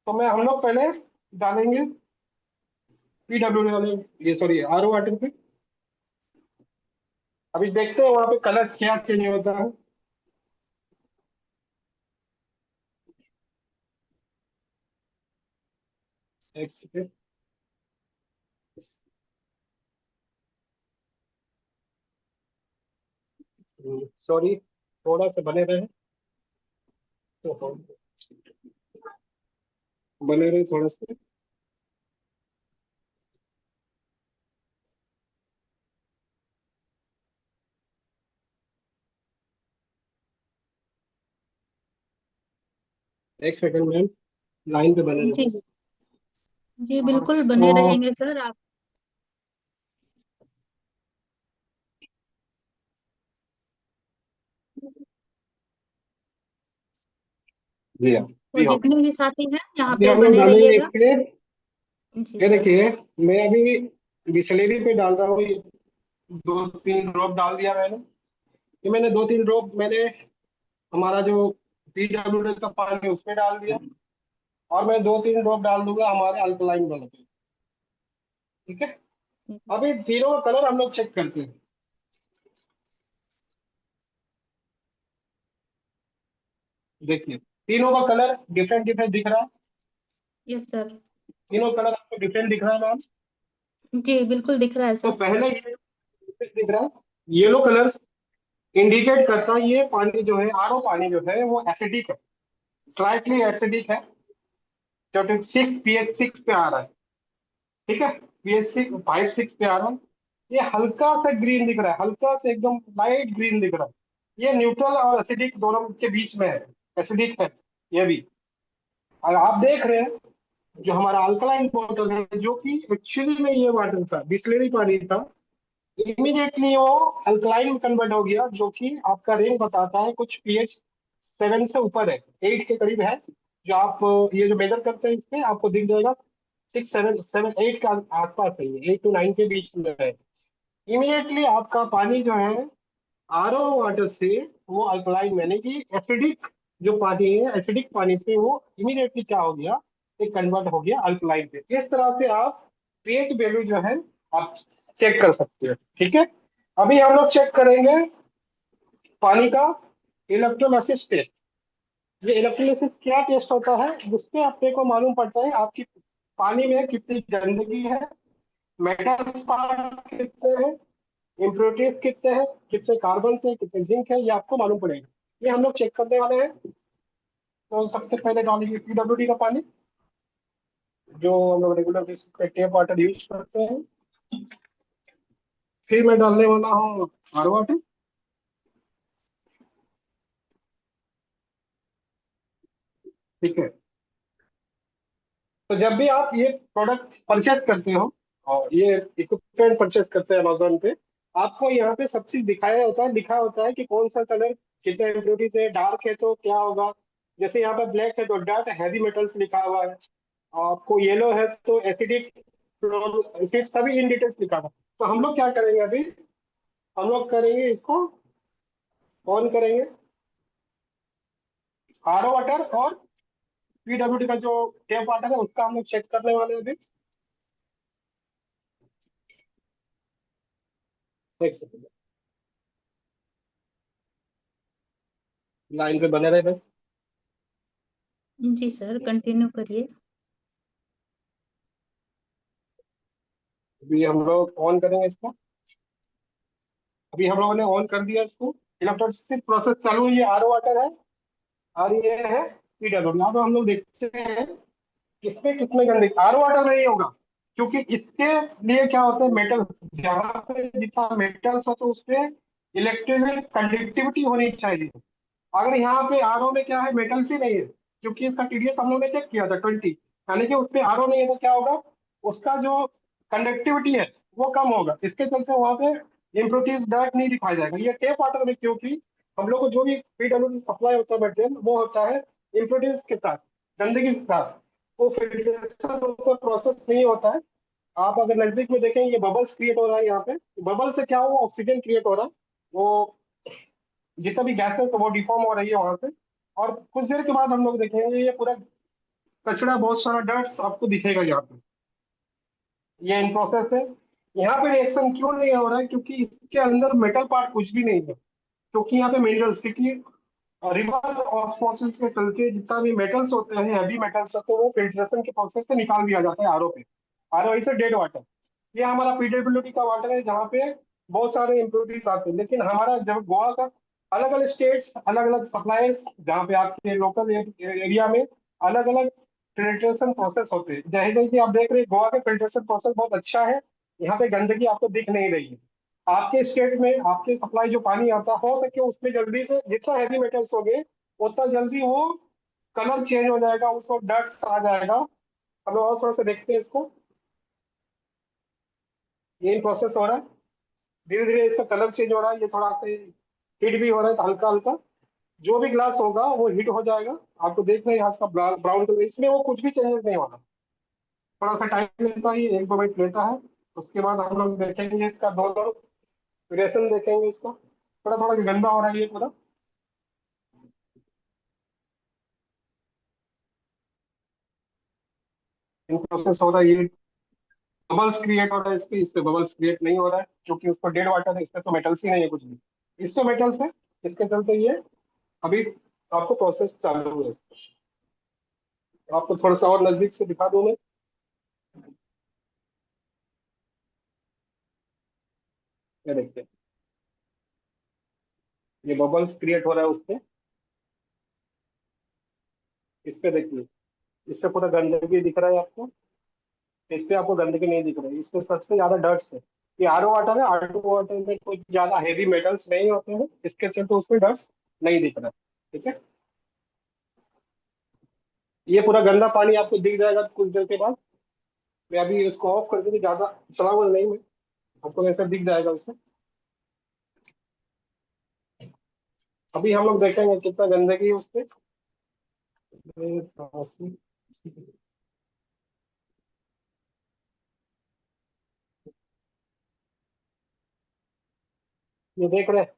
तो मैं हम लोग पहले डालेंगे पीडब्ल्यू वाले, ये सॉरी आरओ वाटर पे। अभी देखते हैं वहां पे कलर क्या चेंज होता है। एक सेकेंड, सॉरी, थोड़ा सा बने रहे, तो बने रहे थोड़ा सा। एक सेकंड मैम, लाइन पे बने रहे जी बस। जी हाँ, बिल्कुल तो बने रहेंगे सर आप। जी हाँ, तो भी हो गया। जितने भी साथी हैं यहाँ अभी पे हम लोग बने डालेंगे इस रहिएगा। पे। जी ये सर। देखिए, मैं अभी बिस्लेरी पे डाल रहा हूँ, ये दो तीन ड्रॉप डाल दिया मैंने। ये मैंने दो तीन ड्रॉप मैंने हमारा जो पीडब्ल्यू का पानी है, उसमें डाल दिया। और मैं दो तीन ड्रॉप डाल दूंगा हमारे अल्कलाइन वाले पे। ठीक है, अभी तीनों का कलर हम लोग चेक करते हैं। देखिए तीनों का कलर डिफरेंट डिफरेंट दिख रहा है। Yes sir. तीनों कलर आपको डिफरेंट दिख रहा है मैम। जी बिल्कुल दिख रहा है तो सर। पहले ये दिख रहा है, येलो कलर इंडिकेट करता है ये पानी जो है, आरओ पानी जो है वो एसिडिक है, स्लाइटली एसिडिक है। 6 pH 6 पे आ रहा है, ठीक है, pH 6 5 6 पे आ रहा है। ये हल्का सा ग्रीन दिख रहा है, हल्का से एकदम लाइट ग्रीन दिख रहा है। ये न्यूट्रल और एसिडिक दोनों के बीच में है, एसिडिक है ये भी। और आप देख रहे हैं जो हमारा अल्कलाइन वाटर है, जो कि एक्चुअली में ये वाटर था, बिस्लेरी पानी था, इमीडिएटली वो अल्कलाइन में कन्वर्ट हो गया, जो कि आपका रेंज बताता है कुछ pH 7 से ऊपर है, 8 के करीब है। जो आप ये जो मेजर करते हैं इस पे आपको दिख जाएगा 6 7 7 8 के आसपास है, ये 8 to 9 के बीच में है। इमीडिएटली आपका पानी जो है आरओ वाटर से वो अल्कलाइन, यानी कि एसिडिक जो पानी है, एसिडिक पानी से वो इमीडिएटली क्या हो गया, एक कन्वर्ट हो गया अल्कलाइन पे। इस तरह से आप पीएच वैल्यू जो है आप चेक कर सकते हो, ठीक है। अभी हम लोग चेक करेंगे पानी का इलेक्ट्रोलिसिस टेस्ट। ये इलेक्ट्रोलिसिस क्या टेस्ट होता है, जिसपे अपने को मालूम पड़ता है आपकी पानी में कितनी गंदगी है, मेटल्स पार्ट कितने हैं, इम्प्योरिटीज कितने हैं, कितने कार्बन थे, कितने जिंक है, ये आपको मालूम पड़ेगा। ये हम लोग चेक करने वाले हैं। तो सबसे पहले डालेंगे पीडब्ल्यूडी का पानी, जो हम लोग रेगुलर बेसिस पे टेप वाटर यूज करते हैं। फिर मैं डालने वाला हूँ आर वाटर, ठीक है। तो जब भी आप ये प्रोडक्ट परचेज करते हो और ये इक्विपमेंट परचेज करते हैं अमेजोन पे, आपको यहाँ पे सब चीज दिखाया होता है, लिखा होता है कि कौन सा कलर कितना इम्प्योरिटीज है, डार्क है तो क्या होगा। जैसे यहाँ पे ब्लैक है तो डार्क हैवी मेटल्स लिखा हुआ है, आपको येलो है तो एसिडिक, एसिड, सभी इन डिटेल्स लिखा था। तो हम लोग क्या करेंगे अभी, हम लोग करेंगे इसको ऑन करेंगे, आरओ वाटर और पीडब्ल्यूडी का जो टेप वाटर है उसका हम लोग चेक करने वाले हैं अभी। एक सेकंड, लाइन पे बने रहे बस। जी सर कंटिन्यू करिए। अभी हम लोग ऑन करेंगे इसको। अभी हम लोगों ने ऑन कर दिया इसको, इलेक्ट्रोलिसिस प्रोसेस चालू है। ये आरओ वाटर है और ये है पीडब्ल्यूडी। यहाँ पे हम लोग देखते हैं इसमें कितने गंदे, आरओ वाटर में नहीं होगा, क्योंकि इसके लिए क्या होता है, मेटल, जहाँ पे जितना मेटल्स होता है उस पे इलेक्ट्रिकल कंडक्टिविटी होनी चाहिए। अगर यहाँ पे आरओ में क्या है, मेटल्स ही नहीं है, क्योंकि इसका टीडीएस हम लोग ने चेक किया था 20, यानी कि उस पे आरओ नहीं है तो क्या होगा, उसका जो कंडक्टिविटी है वो कम होगा, इसके चलते वहां पे इम्प्योरिटीज डायरेक्ट नहीं दिखाया जाएगा। ये टेप वाटर में, क्योंकि हम लोग को जो भी पीडब्ल्यूडी सप्लाई होता है मटेरियल, वो होता है इम्प्योरिटीज के साथ, गंदगी के साथ, वो फिल्ट्रेशन प्रोसेस नहीं होता है। आप अगर नजदीक में देखें, ये बबल्स क्रिएट हो रहा है यहाँ पे, बबल से क्या हुआ, ऑक्सीजन क्रिएट हो रहा है, वो जितना भी गैस है तो वो डिफॉर्म हो रही है वहां पे। और कुछ देर के बाद हम लोग देखेंगे ये पूरा कचरा, बहुत सारा डस्ट आपको दिखेगा यहाँ पे। ये इन प्रोसेस है। यहाँ पे रिएक्शन क्यों नहीं हो रहा है, क्योंकि इसके अंदर मेटल पार्ट कुछ भी नहीं है, क्योंकि यहाँ पे मिनरल्स, क्योंकि रिवर ऑस्मोसिस के चलते जितना भी मेटल्स होते हैं, हैवी मेटल्स होते हैं, वो फिल्ट्रेशन के प्रोसेस से निकाल दिया जाता है आरओ पे। RO is dead water. ये हमारा पीडब्ल्यूडी का वाटर है, जहाँ पे बहुत सारे इम्प्योरिटीज आते हैं। लेकिन हमारा जब गोवा का अलग अलग स्टेट्स, अलग अलग सप्लायर्स, जहाँ पे आपके लोकल एरिया में अलग अलग फिल्ट्रेशन प्रोसेस होते हैं। जैसे कि आप देख रहे हैं गोवा का फिल्ट्रेशन प्रोसेस बहुत अच्छा है, यहाँ पे गंदगी आपको दिख नहीं रही है। आपके स्टेट में आपके सप्लाई जो पानी आता हो सके उसमें जल्दी से, जितना हैवी मेटल्स हो गए उतना जल्दी वो कलर चेंज हो जाएगा, उसको डस्ट आ जाएगा। हम लोग और थोड़ा सा देखते हैं इसको। ये प्रोसेस हो रहा है, धीरे धीरे इसका कलर चेंज हो रहा है, ये थोड़ा सा हीट भी हो रहा है हल्का हल्का। जो भी ग्लास होगा वो हीट हो जाएगा। आपको देख रहे हैं यहाँ का ब्राउन कलर, इसमें वो कुछ भी चेंजेस नहीं होगा। थोड़ा सा टाइम लेता है, ये 1 2 मिनट लेता है। उसके बाद हम लोग देखेंगे इसका दोनों रिएक्शन, देखेंगे इसका। थोड़ा थोड़ा गंदा हो रहा है ये पूरा, इन प्रोसेस हो रहा है। ये बबल्स क्रिएट हो रहा है इस पे बबल्स क्रिएट नहीं हो रहा है, क्योंकि उसको डेड वाटर है, इस पे तो मेटल्स ही नहीं है कुछ भी। इस पे मेटल्स है, इसके चलते ये अभी आपको प्रोसेस चालू है इसका। आपको थोड़ा सा और नजदीक से दिखा दूं मैं। ये देखते हैं, ये बबल्स क्रिएट हो रहा है उस पे। इस पे देखिए, इस पे पूरा गंदगी दिख रहा है आपको। इस पे आपको गंदगी नहीं दिख रही, इस पे सबसे ज्यादा डर्ट्स है। ये आरओ वाटर है, आरओ वाटर में कुछ ज्यादा हेवी मेटल्स नहीं होते हैं, इसके चलते उसमें डर्ट्स नहीं दिख रहा। ठीक है। ये पूरा गंदा पानी आपको दिख जाएगा कुछ देर के बाद। मैं अभी इसको ऑफ कर दूंगी, ज्यादा चलाऊंगा नहीं मैं। आपको ऐसा दिख जाएगा उससे। अभी हम लोग देखेंगे कितना गंदगी है उस पे। ये देख रहे हैं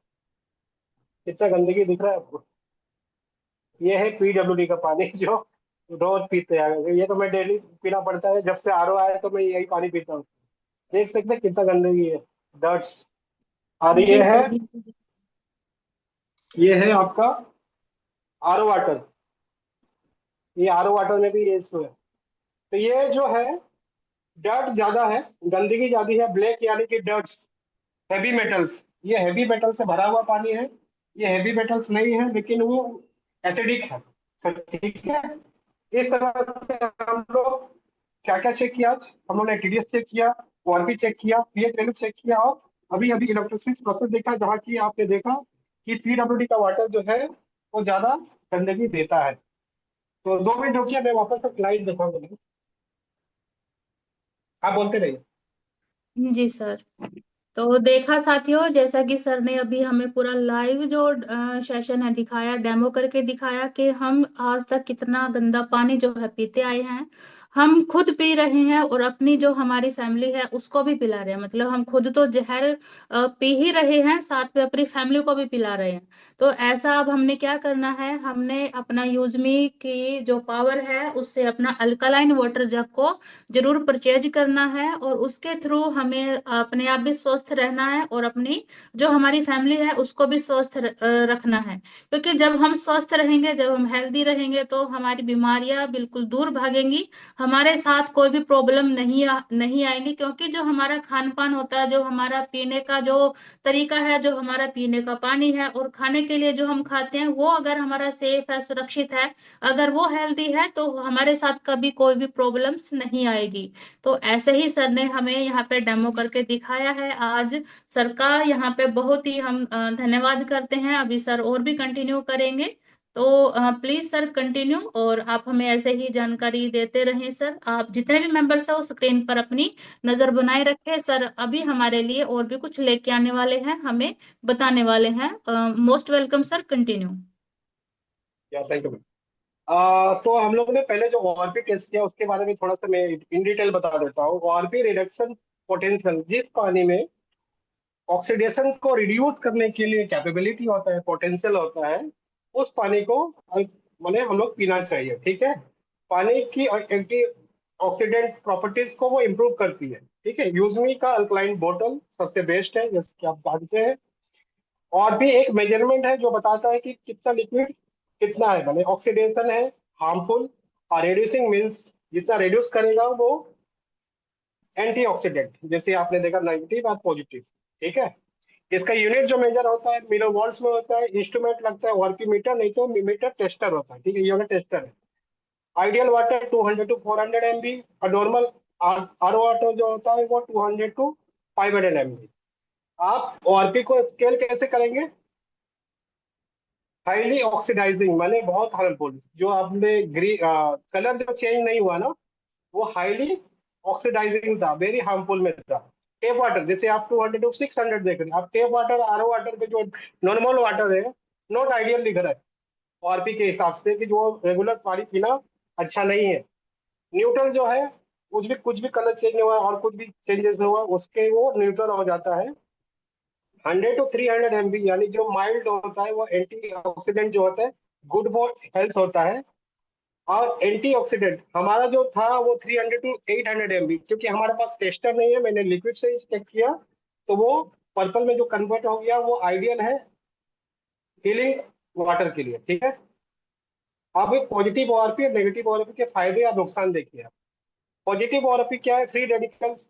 कितना गंदगी दिख रहा है आपको। ये है पीडब्ल्यूडी का पानी जो रोज पीते हैं। ये तो मैं डेली पीना पड़ता है, जब से आरओ आया तो मैं यही पानी पीता हूँ। देख सकते हैं कितना गंदगी है, डर्ट्स। और जी सर, बिल्कुल। ये है आपका आरओ वाटर। ये आरओ वाटर में भी ये इशू है। तो ये जो है, डर्ट ज्यादा है, गंदगी ज्यादा है, ब्लैक यानी कि डर्ट्स, हैवी मेटल्स। ये हैवी मेटल से भरा हुआ पानी है। ये हैवी मेटल्स नहीं है, लेकिन वो एसिडिक है। तो ठीक है। इस तरह से हम लोग क्या क्या चेक किया। हम लोग ने टीडीएस चेक किया, ओआरपी चेक किया, पीएच वैल्यू चेक किया, और अभी अभी इलेक्ट्रोसिस प्रोसेस देखा, जहाँ की आपने देखा कि पीडब्ल्यूडी का वाटर जो है वो ज्यादा गंदगी देता है। तो 2 मिनट रुकिए, मैं वापस से स्लाइड दिखाऊंगा। आप बोलते रहिए। जी सर। तो देखा साथियों, जैसा कि सर ने अभी हमें पूरा लाइव जो सेशन है दिखाया, डेमो करके दिखाया कि हम आज तक कितना गंदा पानी जो है पीते आए हैं। हम खुद पी रहे हैं और अपनी जो हमारी फैमिली है उसको भी पिला रहे हैं। मतलब हम खुद तो जहर पी ही रहे हैं, साथ में अपनी फैमिली को भी पिला रहे हैं। तो ऐसा अब हमने क्या करना है, हमने अपना यूजमी की जो पावर है उससे अपना अल्कलाइन वाटर जग को जरूर परचेज करना है, और उसके थ्रू हमें अपने आप भी स्वस्थ रहना है और अपनी जो हमारी फैमिली है उसको भी स्वस्थ रखना है। क्योंकि जब हम स्वस्थ रहेंगे, जब हम हेल्दी रहेंगे, तो हमारी बीमारियां बिल्कुल दूर भागेंगी। हमारे साथ कोई भी प्रॉब्लम नहीं आएगी, क्योंकि जो हमारा खान पान होता है, जो हमारा पीने का जो तरीका है, जो हमारा पीने का पानी है और खाने के लिए जो हम खाते हैं, वो अगर हमारा सेफ है, सुरक्षित है, अगर वो हेल्दी है, तो हमारे साथ कभी कोई भी प्रॉब्लम्स नहीं आएगी। तो ऐसे ही सर ने हमें यहाँ पे डेमो करके दिखाया है आज। सर का यहाँ पे बहुत ही हम धन्यवाद करते हैं। अभी सर और भी कंटिन्यू करेंगे। तो प्लीज सर कंटिन्यू, और आप हमें ऐसे ही जानकारी देते रहें। सर, आप जितने भी मेंबर्स हैं वो स्क्रीन पर अपनी नजर बनाए रखें। सर अभी हमारे लिए और भी कुछ लेके आने वाले हैं, हमें बताने वाले हैं। Most welcome sir, continue. या थैंक यू। तो हम लोग ने पहले जो ओआरपी टेस्ट किया उसके बारे में थोड़ा सा मैं इन डिटेल बता देता हूँ। ओआरपी रिडक्शन पोटेंशियल, जिस पानी में ऑक्सीडेशन को रिड्यूस करने के लिए कैपेबिलिटी होता है, पोटेंशियल होता है, उस पानी को माने हम लोग पीना चाहिए। ठीक है। पानी की एंटी ऑक्सीडेंट प्रॉपर्टीज को वो इम्प्रूव करती है। ठीक है। यूजमी का अल्कलाइन बोतल सबसे बेस्ट है, जैसे कि आप जानते हैं। और भी एक मेजरमेंट है जो बताता है कि कितना लिक्विड कितना है, माने ऑक्सीडेशन है, हार्मफुल, और रिड्यूसिंग मीन्स जितना रिड्यूस करेगा वो एंटीऑक्सीडेंट, जैसे आपने देखा नेगेटिव और पॉजिटिव। ठीक है। इसका यूनिट जो मेजर होता है मिलोवॉल्ट्स में होता है। इंस्ट्रूमेंट लगता है वार्पी मीटर, नहीं तो मीटर टेस्टर होता है। ठीक है, ये वाला टेस्टर है। आइडियल वाटर 200 to 400 MB, और नॉर्मल आरओ वाटर जो होता है वो 200 to 500 MB। आप ओआरपी को स्केल कैसे करेंगे? हाईली ऑक्सीडाइजिंग माने बहुत हार्मफुल, जो आपने ग्रीन कलर जो चेंज नहीं हुआ ना, वो हाईली ऑक्सीडाइजिंग था, वेरी हार्मफुल में था। टेप वाटर जैसे आप 200 to 600 देख रहे हैं, आप टेप वाटर आरओ वाटर के जो नॉर्मल वाटर है, नॉट आइडियल दिख रहा है आरपी के हिसाब से, कि जो रेगुलर पानी पीना अच्छा नहीं है। न्यूट्रल जो है, कुछ भी कलर चेंज नहीं हुआ और कुछ भी चेंजेस नहीं हुआ, उसके वो न्यूट्रल हो जाता है। 100 to 300 MB यानी जो माइल्ड होता है, वो एंटीऑक्सीडेंट जो होता है, गुड फॉर हेल्थ होता है। और एंटीऑक्सीडेंट हमारा जो था वो 300 to 800 MB, क्योंकि हमारे पास टेस्टर नहीं है, मैंने लिक्विड से ही चेक किया, तो वो पर्पल में जो कन्वर्ट हो गया वो आइडियल है हीलिंग वाटर के लिए। ठीक है। अब एक पॉजिटिव ओआरपी और नेगेटिव ओआरपी के फायदे या नुकसान देखिए। पॉजिटिव ओआरपी क्या है? फ्री रेडिकल्स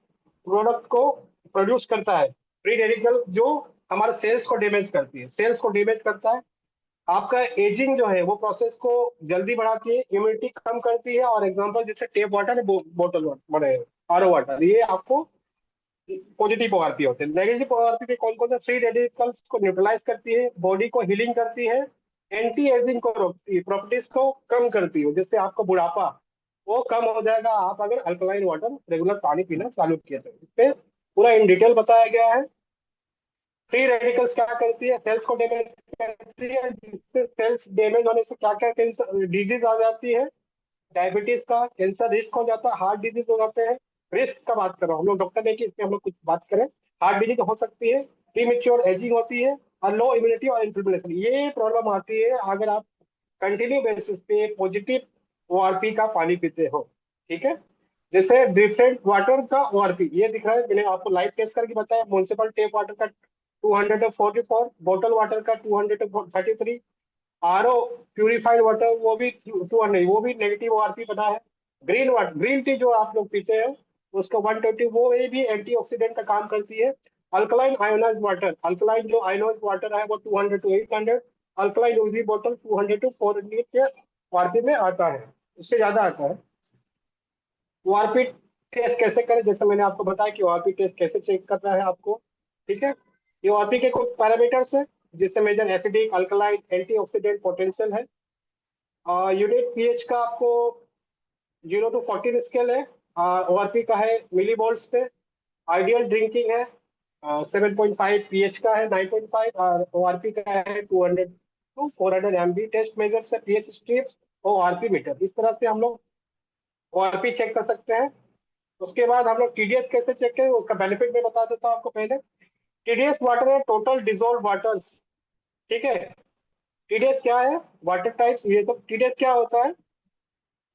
प्रोडक्ट को प्रोड्यूस करता है। फ्री रेडिकल जो हमारे सेल्स को डैमेज करती है, सेल्स को डैमेज करता है। आपका एजिंग जो है वो प्रोसेस को जल्दी बढ़ाती है, इम्यूनिटी कम करती है। और एग्जांपल जैसे टेप वाटर, बोतल वाटर, आरओ वाटर, ये आपको पॉजिटिव ओआरपी होते हैं। नेगेटिव ओआरपी के कौन कौन से? फ्री रेडिकल्स को न्यूट्रलाइज करती है, बॉडी को हीलिंग करती है, एंटी एजिंग को रोकती है, प्रॉपर्टीज को कम करती है, जिससे आपको बुढ़ापा वो कम हो जाएगा आप अगर अल्कलाइन वाटर रेगुलर पानी पीना चालू किया तो। इस पे पूरा इन डिटेल बताया गया है। फ्री रेडिकल्स क्या करती है? सेल्स को डैमेज करती है, जिससे सेल्स डैमेज होने से क्या क्या कैंसर डिजीज आ जाती है। डायबिटीज का कैंसर रिस्क हो जाता है, हार्ट डिजीज हो जाते हैं। रिस्क का बात कर रहा हूँ, हम लोग डॉक्टर नहीं कि इसमें हम लोग कुछ बात करें। हार्ट डिजीज हो सकती है, प्रीमेच्योर एजिंग होती है, और लो इम्यूनिटी और इन्फ्लेमेशन, ये प्रॉब्लम आती है अगर आप कंटिन्यू बेसिस पे पॉजिटिव ओआरपी का पानी पीते हो। ठीक है। जैसे डिफरेंट वाटर का ओआरपी ये दिख रहा है, मैंने आपको लाइव टेस्ट करके बताया। म्युनिसिपल टेप वाटर का 244, बॉटल वाटर का 233, आरओ प्यूरिफाइड वाटर वो भी 200, वो भी नेगेटिव ओआरपी बना है। ग्रीन वाटर, ग्रीन टी जो आप लोग पीते हैं उसको 120, वो ये भी एंटीऑक्सीडेंट का काम करती है। अल्कलाइन आयोनाइज वाटर, अल्कलाइन जो आयोनाइज वाटर है वो 200 to 800, अल्कलाइन यूवी बोतल 200 to 400 के ओआरपी में आता है, उससे ज्यादा आता है। ओआरपी टेस्ट कैसे करें? जैसे मैंने आपको बताया कि ओआरपी टेस्ट कैसे चेक करना है आपको। ठीक है। ये ओआरपी के कुछ पैरामीटर्स है, जिससे major acidic, alkaline, antioxidant potential है। यूनिट पीएच का आपको 0 to 14 स्केल है। ओआरपी का है मिली मोल्स पे। आइडियल ड्रिंकिंग है 7.5, पीएच का है 9.5, और ओआरपी का है 200 to 400 MB। टेस्ट मेजर से पीएच स्ट्रिप्स और ओआरपी मीटर, इस तरह से हम लोग ओआरपी चेक कर सकते हैं। उसके बाद हम लोग टीडीएस कैसे चेक करें, उसका बेनिफिट मैं बता देता हूँ आपको पहले। टीडीएस वाटर है टोटल डिजोल्व वाटर्स। ठीक है। टीडीएस क्या है? वाटर टाइप्स, ये सब। टीडीएस क्या होता है?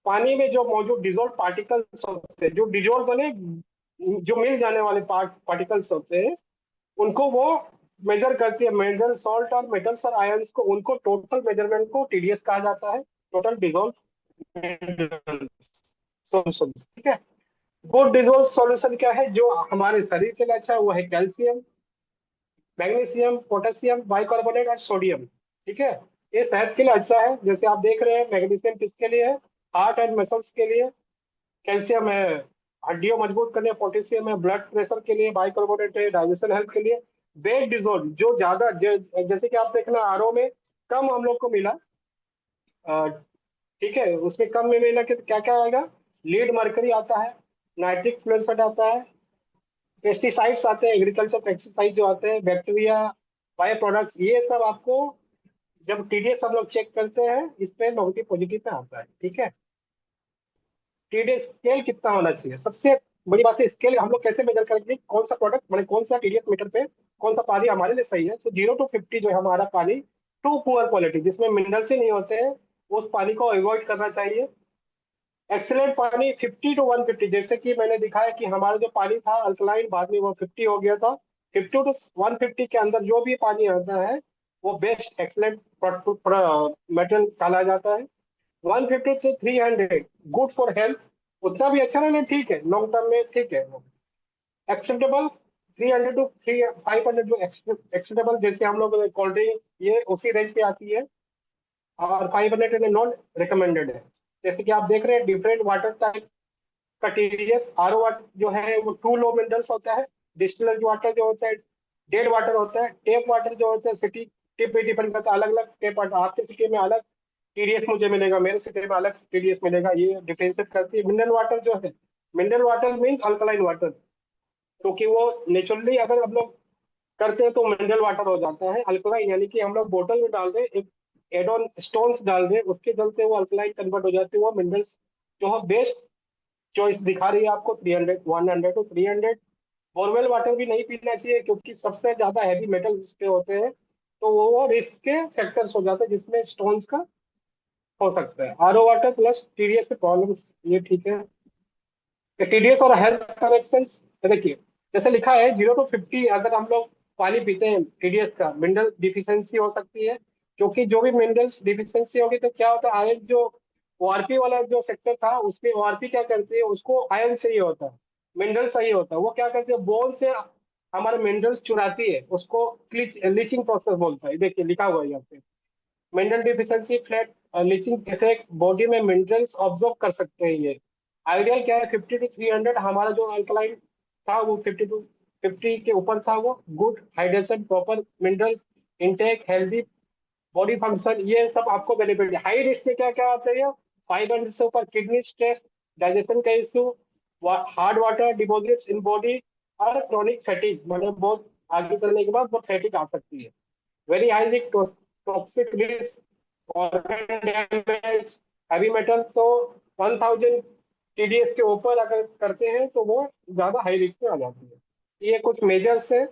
पानी में जो मौजूद डिजोल्व पार्टिकल्स होते हैं, जो डिजोल्व बने, जो मिल जाने वाले पार्टिकल्स होते हैं, उनको वो मेजर करती है। मिनरल सॉल्ट और मेटल्स और आयंस को, उनको टोटल मेजरमेंट को टीडीएस कहा जाता है, टोटल डिजोल्व सॉल्यूशन। ठीक है। गुड डिजोल्व सॉल्यूशन क्या है जो हमारे शरीर के लिए अच्छा है? वो है कैल्शियम, मैग्नीशियम, पोटेशियम, बाइकार्बोनेट और सोडियम। ठीक है। ये सेहत के लिए अच्छा है। जैसे आप देख रहे हैं, मैग्नीशियम किसके लिए है? हार्ट एंड मसल्स के लिए। कैल्शियम है हड्डियों मजबूत करने, पोटेशियम है ब्लड प्रेशर के लिए, बाइकार्बोनेट है डाइजेशन हेल्थ के लिए। वेट डिजोल्व जो ज्यादा जैसे कि आप देखना आरओ में कम हम लोग को मिला। अ, ठीक है, उसमें कम में मिला कि क्या क्या आएगा? लीड मरकरी आता है, नाइट्रिक फ्लोराइड आता है, पेस्टिसाइड्स आते हैं, एग्रीकल्चर पेस्टिसाइड जो आते हैं, बैक्टीरिया, बायो प्रोडक्ट्स, ये सब आपको जब टीडीएस हम लोग चेक करते हैं इस पे नेगेटिव पॉजिटिव पे आता है। ठीक है। टीडीएस स्केल कितना होना चाहिए? सबसे बड़ी बात है स्केल हम लोग कैसे मेजर करेंगे, कौन सा प्रोडक्ट मैंने कौन सा टीडीएस मीटर पे कौन सा पानी हमारे लिए सही है। तो 0 to 50 जो है हमारा पानी टू पुअर क्वालिटी, जिसमें मिनरल्स ही नहीं होते हैं, उस पानी को अवॉइड करना चाहिए। एक्सीलेंट पानी 50 to 150, जैसे कि मैंने दिखाया कि हमारा जो पानी था अल्कलाइन, बाद में वो 50 हो गया था। 50 to 150 के अंदर जो भी पानी आता है वो बेस्ट एक्सीलेंट मेटल कहा जाता है। 150 से 300 गुड फॉर हेल्थ, उतना भी अच्छा नहीं, ठीक है, लॉन्ग टर्म में ठीक है। एक्सेप्टेबल 300 to 500 जो एक्सेप्टेबल, जैसे हम लोग कोल्ड ड्रिंक ये उसी रेंज पे आती है। और 500 नॉन रिकमेंडेड है। जैसे कि आप देख रहे हैं डिफरेंट वाटर टाइप का टीडीएस। आरओ वाटर जो है वो टू लो मिनरल्स होता है। डिस्टिलर वाटर जो होता है डेड वाटर होता है। टेप वाटर जो होता है सिटी टिप पे डिपेंड करता है, अलग अलग टेप वाटर आपके सिटी में अलग टीडीएस मुझे मिलेगा, मेरे सिटी में अलग टीडीएस मिलेगा, ये डिफरेंशिएट करती है। मिनरल वाटर जो है, mineral water means alkaline water, क्योंकि वो नेचुरली अगर हम लोग करते हैं तो मिनरल वाटर हो जाता है। अल्कलाइन यानी कि हम लोग बोतल में डाल दें, एक एड ऑन स्टोन्स डाल दें, उसके चलते वो अल्कलाइन कन्वर्ट हो जाती है, वो मिनरल्स जो है बेस्ट चॉइस दिखा रही है आपको। 100 to 300। बोरवेल वाटर भी नहीं पीना चाहिए, क्योंकि सबसे ज्यादा हैवी मेटल इसके होते हैं, तो वो रिस्क के फैक्टर्स हो जाते हैं, जिसमें स्टोन्स का हो सकता है। आरओ वाटर प्लस टीडीएस के प्रॉब्लम्स, ये ठीक है। टीडीएस और हेल्थ कनेक्शन देखिए, जैसे लिखा है 0 to 50, अगर हम लोग पानी पीते हैं टीडीएस का, मिनरल डिफिशियंसी हो सकती है, क्योंकि जो भी मिनरल्स डिफिशियंसी होगी तो क्या होता है, आयन जो ओआरपी वाला जो सेक्टर था उसमें ओआरपी क्या करती है, उसको आयन चाहिए होता है, मिनरल चाहिए होता है, वो क्या करती है बोन से हमारे मिनरल्स चुराती है, उसको लीचिंग प्रोसेस बोलता है, देखिए लिखा हुआ है यहाँ पे। Mineral deficiency flat leaching effect body में मिनरल्स ऑब्जॉर्व कर सकते हैं ये। आइडियल क्या है, 50 to 300, हमारा जो अल्कलाइन था वो 50 के ऊपर था, वो good hydration, proper minerals intake, healthy body function, ये सब आपको बेनिफिट है। हाई रिस्क में क्या क्या आता है, 500 से ऊपर किडनी स्ट्रेस, डाइजेशन का issue, hard water deposits in body, और क्रॉनिक फैटिक, मतलब बहुत आगे चलने के बाद बहुत फैटिक आ सकती है। Very high risk, toxic risk, organ damage, heavy metal, तो 1000 टीडीएस के ऊपर अगर करते हैं तो वो ज्यादा हाई रिस्क में आ जाती है। ये कुछ मेजर्स है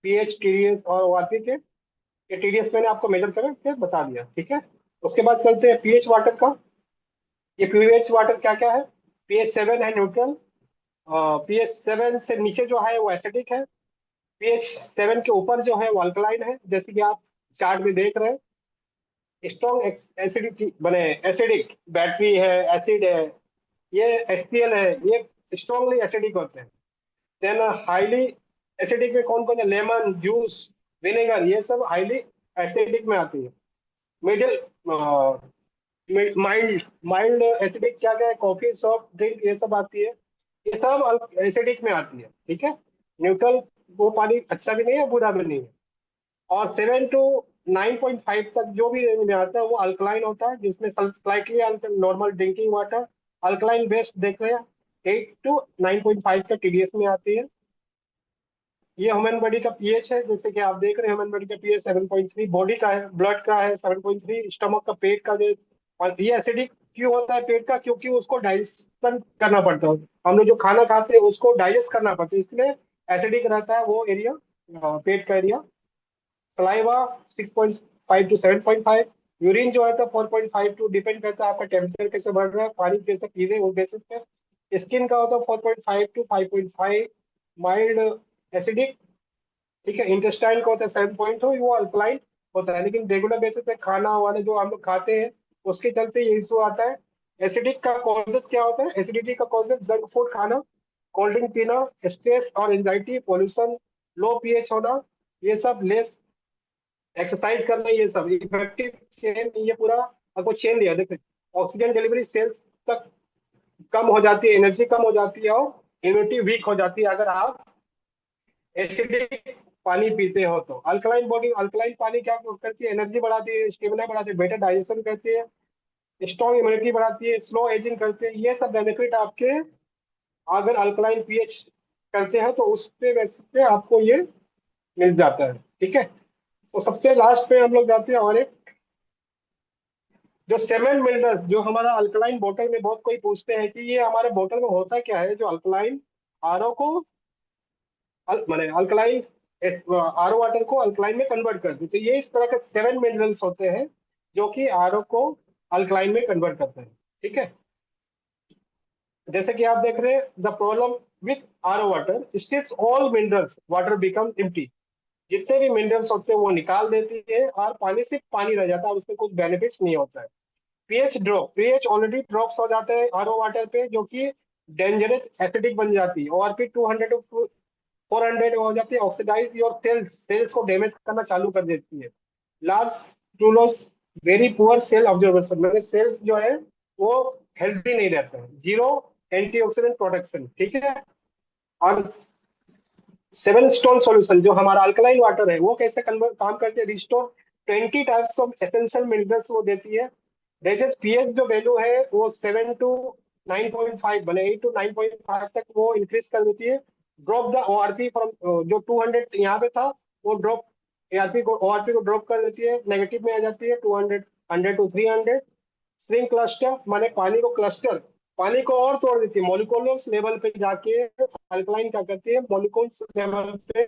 पीएच, टीडीएस और ओआरपी के। ये टीडीएस मैंने आपको मेजर करके बता दिया, ठीक है। उसके बाद चलते हैं पीएच वाटर का। ये पीएच वाटर क्या क्या है, पीएच 7 है न्यूट्रल, पीएच 7 से नीचे जो है वो एसिडिक है, पीएच 7 के ऊपर जो है वो अल्कलाइन है, जैसे कि आप चार्ट में देख रहे हैं। स्ट्रॉन्ग एसिडिक बने, एसिडिक बैटरी है, एसिड है, ये एचसीएल है, ये स्ट्रॉन्गली एसिडिक होते हैं। देन हाईली एसिडिक में कौन कौन है, लेमन जूस, विनेगर, ये सब हाईली एसिडिक में आती है। मिडिल माइल्ड माइल्ड एसिडिक क्या क्या है, कॉफी, सॉफ्ट ड्रिंक, ये सब आती है, ये सब एसिडिक में आती है, ठीक है। न्यूट्रल, वो पानी अच्छा भी नहीं है बुरा भी नहीं है। और 7 to 9.5 तक जो भी रेंज में आता है वो अल्कलाइन होता है, जिसमें slightly normal drinking water, alkaline based देख रहे हैं, 8 to 9.5 का टीडीएस में आती है। ये ह्यूमन बॉडी का पीएच है, जैसे कि आप देख रहे हैं ह्यूमन बॉडी का पीएच 7.3, बॉडी का है, ब्लड का है 7.3, स्टमक का, पेट का जो, और ये एसिडिक क्यों होता है पेट का, क्योंकि उसको डाइजेशन करना पड़ता है, हम लोग जो खाना खाते हैं उसको डाइजेस्ट करना पड़ता है, इसलिए एसिडिक रहता है वो एरिया, पेट का एरिया। सलाइवा 6.5 to 7.5, यूरिन जो है तो 4.5 टू, डिपेंड करता है आपका टेम्परेचर कैसे बढ़ रहा है, पानी कैसे पी रहे हैं उस बेसिस पे। स्किन का होता है 4.5 to 5.5, माइल्ड एसिडिक, ठीक है। इंटेस्टाइन का होता है 7.2, वो अल्कलाइन होता है, लेकिन रेगुलर बेसिस पे खाना वाना जो हम लोग खाते हैं उसके चलते ये इशू आता है। एसिडिक का कॉजेस क्या होता है, एसिडिटी का कॉजेस जंक फूड खाना, कोल्ड ड्रिंक पीना, स्ट्रेस और एंजाइटी, पोल्यूशन, लो पीएच होना, ये सब, लेस एक्सरसाइज करना, ये सब इफेक्टिव चेन, ये पूरा आपको चेन दिया, देखिए। ऑक्सीजन डिलीवरी सेल्स तक कम हो जाती है, एनर्जी कम हो जाती है, और इम्यूनिटी वीक हो जाती है अगर आप एसिडिक पानी पीते हो तो। अल्कलाइन बॉडी, अल्कलाइन पानी क्या करती है, एनर्जी बढ़ाती है, स्टेमिना बढ़ाती है, बेटर डाइजेशन करती है, स्ट्रॉन्ग इम्यूनिटी बढ़ाती है, स्लो एजिंग करती है, ये सब बेनिफिट आपके अगर अल्कलाइन पीएच करते हैं तो उस पे बेसिस पे आपको ये मिल जाता है, ठीक है। तो सबसे लास्ट पे हम लोग जाते हैं, और एक जो सेवन मिनरल्स जो हमारा अल्कलाइन बोतल में, बहुत कोई पूछते हैं कि ये हमारे बोतल में होता क्या है, जो अल्कलाइन आरओ को माने अल्कलाइन आरओ वाटर को अल्कलाइन में कन्वर्ट करते हैं, तो ये इस तरह के 7 मिनरल्स होते हैं जो कि आरओ को अल्कलाइन में कन्वर्ट करते हैं, ठीक है। जैसे कि आप देख रहे हैं, the problem with RO water stills all minerals, water becomes empty, जितने भी मिनरल्स होते हैं वो निकाल देती है और पानी सिर्फ पानी रह जाता है, उसमें कुछ बेनिफिट्स नहीं होता है। PH drop, pH already drops हो जाते हैं आरओ वाटर पे, जो कि डेंजरस एसिडिक बन जाती है, और फिर 200 to 400 हो जाती है, ऑक्सीडाइज योर सेल्स, सेल्स को डैमेज करना चालू कर देती है। लार्ज टूलोस, वेरी पुअर सेल ऑब्जर्वेशन, मैंने सेल्स जो है वो हेल्थी नहीं रहते हैं, जीरो एंटीऑक्सीडेंट प्रोटेक्शन, ठीक है। और 7 स्टोन सॉल्यूशन जो हमारा अल्कलाइन वाटर है वो कैसे कन्वर्ट काम करते हैं, restore 20 types of essential minerals वो देती है। जैसे पीएच जो वैल्यू है वो 7 to 9.5 बने, 8 to 9.5 तक वो इंक्रीज कर देती है। ड्रॉप द ओआरपी फ्रॉम, जो 200 यहाँ पे था वो ड्रॉप, एआरपी को, ओआरपी को ड्रॉप कर देती है, नेगेटिव में आ जाती है 200, 100 to 300। स्ट्रिंग क्लस्टर माने पानी को क्लस्टर, पानी को और तोड़ देती है, मोलिकुलर्स लेवल पे जाके अल्कलाइन क्या करती है, मोलिकुल्स लेवल पे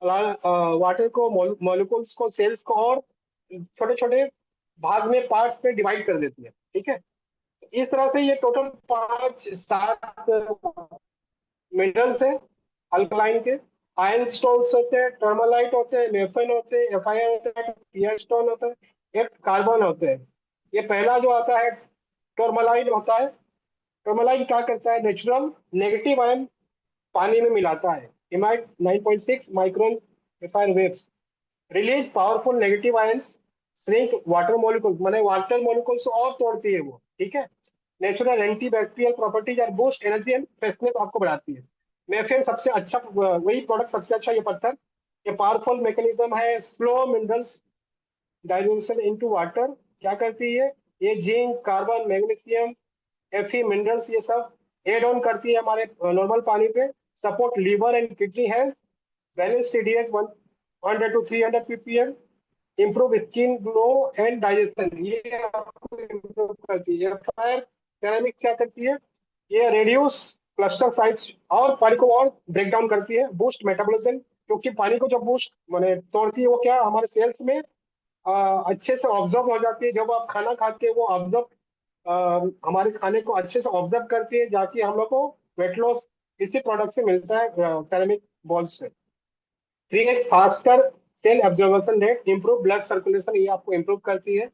वाटर को, मोलिकुल्स को, सेल्स को और छोटे छोटे भाग में, पार्ट्स में डिवाइड कर देती है, ठीक है। इस तरह से ये टोटल 5 7 मिनरल्स है अल्कलाइन के। आयरन स्टोन्स होते हैं, टर्मोलाइट होते हैं, मेफन होते हैं, एफआईआर होते हैं, पीआर स्टोन होता है, एक कार्बन होते हैं। ये पहला जो आता है टर्मोलाइट होता है। टर्मोलाइट क्या करता है, नेचुरल नेगेटिव आयन पानी में मिलाता है। इमाइट 9.6 micron FIR waves release powerful negative ions, shrink water molecules, माने वाटर मॉलिक्यूल्स और तोड़ती है वो, ठीक है। नेचुरल एंटी बैक्टीरियल प्रॉपर्टीज और बूस्ट एनर्जी एंड फ्रेशनेस आपको बढ़ाती है। मैं फिर सबसे अच्छा वही प्रोडक्ट सबसे अच्छा ये पत्थर, ये पावरफुल मैकेनिज्म है slow minerals dilution into water. क्या करती है, ये जिंक, कार्बन, मैग्नीशियम, एफी मिनरल्स ये सब एड ऑन करती है हमारे नॉर्मल पानी पे। Support liver and kidney health, balance TDH 100 to 300 ppm, improve skin glow and digestion, ये आपको इम्प्रूव करती है। फायर सेरेमिक क्या करती है, ये रेड्यूस क्लस्टर साइज और पानी को और ब्रेक डाउन करती है। बूस्ट मेटाबॉलिज्म, क्योंकि पानी को जब बूस्ट माने तोड़ती है वो क्या हमारे सेल्स में अच्छे से ऑब्जर्व हो जाती है। जब आप खाना खाते हैं वो ऑब्जर्व हमारे खाने को अच्छे से ऑब्जर्व करती है, जाके हम लोग को वेट लॉस इसी प्रोडक्ट से मिलता है सेरेमिक बॉल्स से। Create faster cell absorption rate, improve blood circulation, ये आपको इंप्रूव करती है।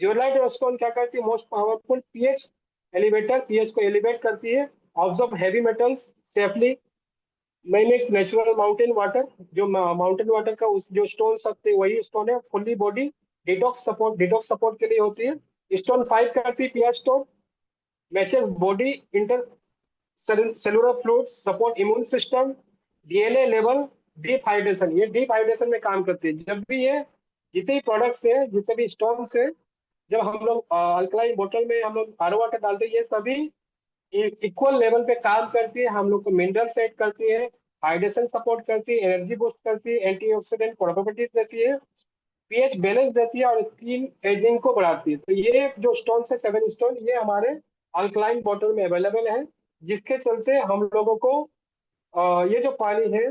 जियोलाइट स्टोन क्या करती है, most powerful pH elevator, pH को एलिवेट करती है। Absorb heavy metals safely, mimics natural mountain water, जो माउंटेन वाटर का उस जो स्टोन सकते वही स्टोन है। फुल्ली बॉडी डिटॉक्स सपोर्ट के लिए होती है। स्टोन फाइट करती है, pH stone matches body inter cellular fluid, support immune system, DNA level, deep hydration, ये डीप हाइड्रेशन में काम करती है। जब भी ये जितने भी प्रोडक्ट्स है, जितने भी स्टोन है, जब हम लोग अल्कलाइन बोतल में हम लोग आर वाटर डालते हैं, ये सभी इक्वल लेवल पे काम करती है। हम लोग को मिनरल सेट करती है, हाइड्रेशन सपोर्ट करती है, एनर्जी बूस्ट करती है, एंटीऑक्सीडेंट प्रॉपर्टीज देती है, पीएच बैलेंस देती है और स्किन एजिंग को बढ़ाती है। तो ये जो स्टोन है 7 स्टोन, ये हमारे अल्कलाइन बॉटल में अवेलेबल है, जिसके चलते हम लोगों को ये जो पानी है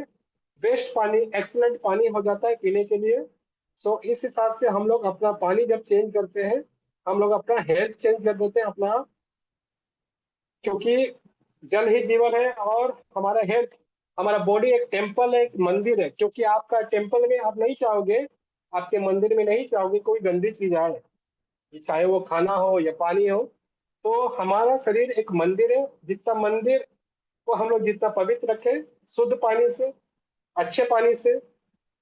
बेस्ट पानी, एक्सलेंट पानी हो जाता है पीने के लिए। सो इस हिसाब से हम लोग अपना पानी जब चेंज करते हैं, हम लोग अपना हेल्थ चेंज कर देते हैं अपना, क्योंकि जल ही जीवन है। और हमारा हेल्थ, हमारा बॉडी एक टेम्पल है, एक मंदिर है, क्योंकि आपका टेम्पल में आप नहीं चाहोगे, आपके मंदिर में नहीं चाहोगे कोई गंदी चीज आए, ये चाहे वो खाना हो या पानी हो। तो हमारा शरीर एक मंदिर है, जितना मंदिर को हम लोग जितना पवित्र रखें शुद्ध पानी से, अच्छे पानी से,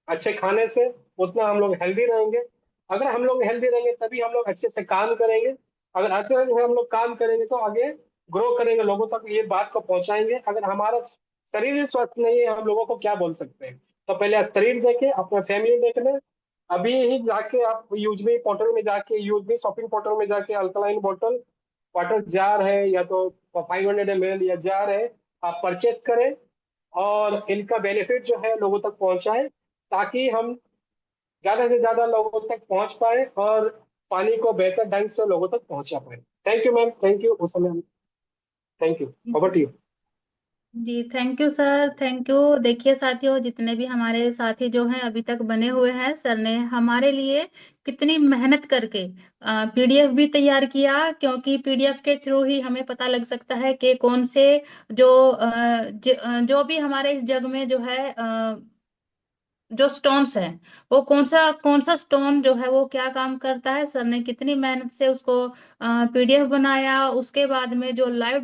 अच्छे खाने से, उतना हम लोग हेल्दी रहेंगे। अगर हम लोग हेल्दी रहेंगे तभी हम लोग अच्छे से काम करेंगे। अगर अच्छे से हम लोग काम करेंगे तो आगे ग्रो करेंगे, लोगों तक ये बात को पहुंचाएंगे। अगर हमारा शरीर ही स्वस्थ नहीं है, हम लोगों को क्या बोल सकते हैं। तो पहले शरीर देखे, अपना फैमिली देख ले। अभी ही जाके आप यूजमी पोर्टल में जाके, यूजमी शॉपिंग पोर्टल में जाके अल्कलाइन बोतल वाटर जार है या तो 500 ml या जार है, आप परचेस करें और इनका बेनिफिट जो है लोगों तक पहुंचाएं, ताकि हम ज्यादा से ज्यादा लोगों तक पहुंच पाए और पानी को बेहतर ढंग से लोगों तक पहुंचा पाए। Thank you ma'am, thank you उस समय, थैंक यू, ओवर टू जी यू। जी, thank you sir, thank you. देखिए साथियों, जितने भी हमारे साथी जो हैं अभी तक बने हुए हैं, सर ने हमारे लिए कितनी मेहनत करके पीडीएफ भी तैयार किया, क्योंकि पीडीएफ के थ्रू ही हमें पता लग सकता है कि कौन से जो जो भी हमारे इस जग में जो है जो स्टोन्स है, वो कौन सा स्टोन जो है वो क्या काम करता है। सर ने कितनी मेहनत से उसको पीडीएफ बनाया, उसके बाद में जो लाइव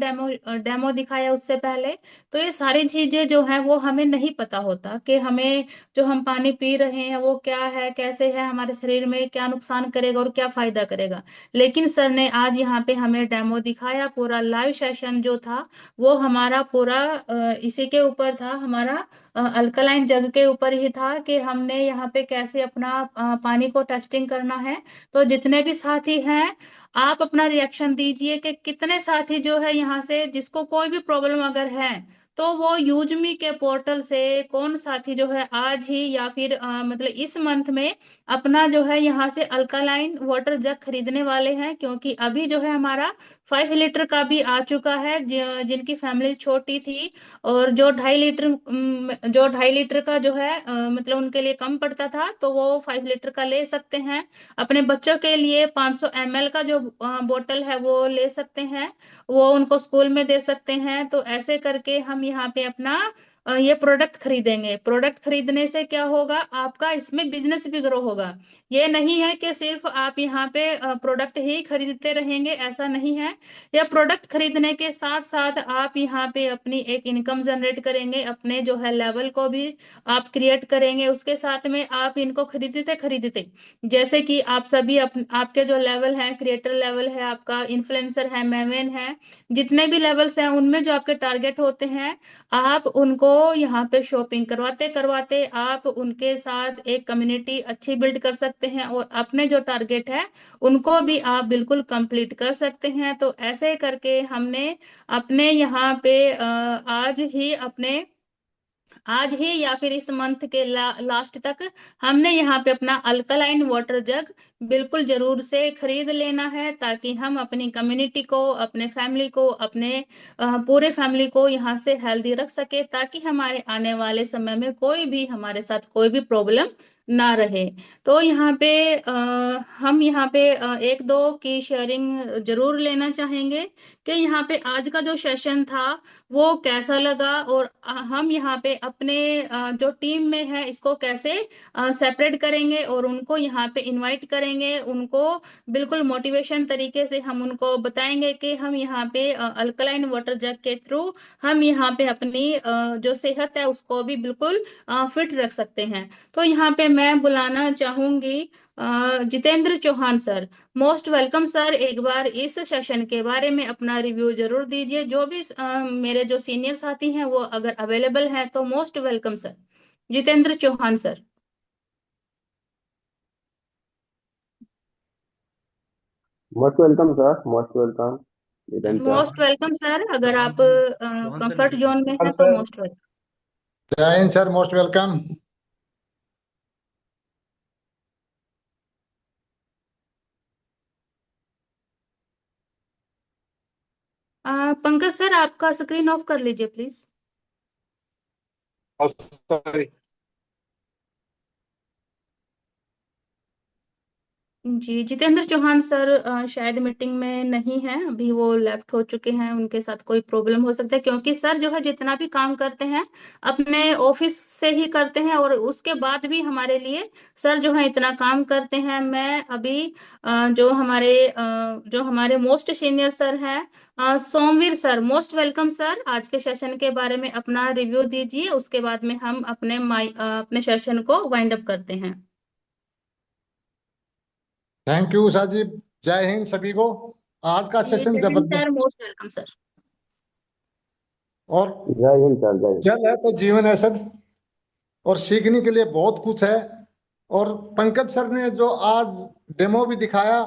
डेमो दिखाया उससे पहले। तो ये सारी चीजें जो है वो हमें नहीं पता होता कि हमें जो हम पानी पी रहे हैं वो क्या है, कैसे है, हमारे शरीर में क्या नुकसान करेगा और क्या फायदा करेगा। लेकिन सर ने आज यहाँ पे हमें डेमो दिखाया, पूरा लाइव सेशन जो था वो हमारा पूरा इसी के ऊपर था, हमारा अल्कलाइन जग के ऊपर ही था कि हमने यहाँ पे कैसे अपना पानी को टेस्टिंग करना है। तो जितने भी साथी हैं, आप अपना रिएक्शन दीजिए कि कितने साथी जो है यहाँ से, जिसको कोई भी प्रॉब्लम अगर है तो वो यूजमी के पोर्टल से कौन साथी जो है आज ही या फिर मतलब इस मंथ में अपना जो है यहाँ से अल्कलाइन वाटर जग खरीदने वाले हैं। क्योंकि अभी जो है हमारा 5 लीटर का भी आ चुका है, जिनकी फैमिली छोटी थी और जो 2.5 लीटर का जो है मतलब उनके लिए कम पड़ता था, तो वो 5 लीटर का ले सकते हैं। अपने बच्चों के लिए 500 ml का जो बोतल है वो ले सकते हैं, वो उनको स्कूल में दे सकते हैं। तो ऐसे करके हम यहाँ पे अपना ये प्रोडक्ट खरीदेंगे। प्रोडक्ट खरीदने से क्या होगा, आपका इसमें बिजनेस भी ग्रो होगा। ये नहीं है कि सिर्फ आप यहाँ पे प्रोडक्ट ही खरीदते रहेंगे, ऐसा नहीं है। या प्रोडक्ट खरीदने के साथ साथ आप यहाँ पे अपनी एक इनकम जनरेट करेंगे, अपने जो है लेवल को भी आप क्रिएट करेंगे। उसके साथ में आप इनको खरीदते खरीदते, जैसे कि आप सभी आपके जो लेवल है, क्रिएटर लेवल है, आपका इन्फ्लुएंसर है, मेमेन है, जितने भी लेवल्स हैं उनमें जो आपके टारगेट होते हैं, आप उनको यहाँ पे शॉपिंग करवाते करवाते आप उनके साथ एक कम्युनिटी अच्छी बिल्ड कर सकते हैं, और अपने जो टारगेट है उनको भी आप बिल्कुल कंप्लीट कर सकते हैं। तो ऐसे करके हमने अपने यहाँ पे आज ही या फिर इस मंथ के लास्ट तक हमने यहाँ पे अपना अल्कलाइन वाटर जग बिल्कुल जरूर से खरीद लेना है, ताकि हम अपनी कम्युनिटी को, अपने फैमिली को, अपने पूरे फैमिली को यहाँ से हेल्दी रख सके, ताकि हमारे आने वाले समय में कोई भी हमारे साथ कोई भी प्रॉब्लम ना रहे। तो यहाँ पे हम यहाँ पे एक दो की शेयरिंग जरूर लेना चाहेंगे कि यहाँ पे आज का जो सेशन था वो कैसा लगा, और हम यहाँ पे अपने जो टीम में है इसको कैसे सेपरेट करेंगे, और उनको यहाँ पे इनवाइट करेंगे। उनको बिल्कुल मोटिवेशन तरीके से हम उनको बताएंगे कि हम यहाँ पे अल्कलाइन वाटर जग के थ्रू हम यहाँ पे अपनी जो सेहत है उसको भी बिल्कुल फिट रख सकते हैं। तो यहाँ पे मैं बुलाना चाहूंगी Jitendra Chauhan sir. Most welcome sir, एक बार इस सेशन के बारे में अपना रिव्यू जरूर दीजिए। जो भी मेरे जो सीनियर साथी हैं वो अगर अवेलेबल हैं तो most welcome sir. Jitendra Chauhan sir. Most welcome sir, most welcome ma'am Nitin sir. Most welcome sir, अगर चौहान आप sir, Chauhan sir comfort zone में हाँ हैं तो सर। Most welcome. जय Hind sir, most welcome. Pankaj sir, आपका स्क्रीन ऑफ कर लीजिए प्लीज। सॉरी। जी, जितेंद्र चौहान सर शायद मीटिंग में नहीं है अभी, वो लेफ्ट हो चुके हैं। उनके साथ कोई प्रॉब्लम हो सकता है, क्योंकि सर जो है जितना भी काम करते हैं अपने ऑफिस से ही करते हैं, और उसके बाद भी हमारे लिए सर जो है इतना काम करते हैं। मैं अभी जो हमारे मोस्ट सीनियर सर हैं, Somvir sir, most welcome sir. आज के सेशन के बारे में अपना रिव्यू दीजिए, उसके बाद में हम अपने सेशन को वाइंड अप करते हैं। थैंक यू उषा जी। जय हिंद सभी को। आज का जी सेशन जय हिंद जबरदस्त। Sir, most welcome sir. और जय हिंद सर, जय हिंद। जल है तो जीवन है सर, और सीखने के लिए बहुत कुछ है। और पंकज सर ने जो आज डेमो भी दिखाया,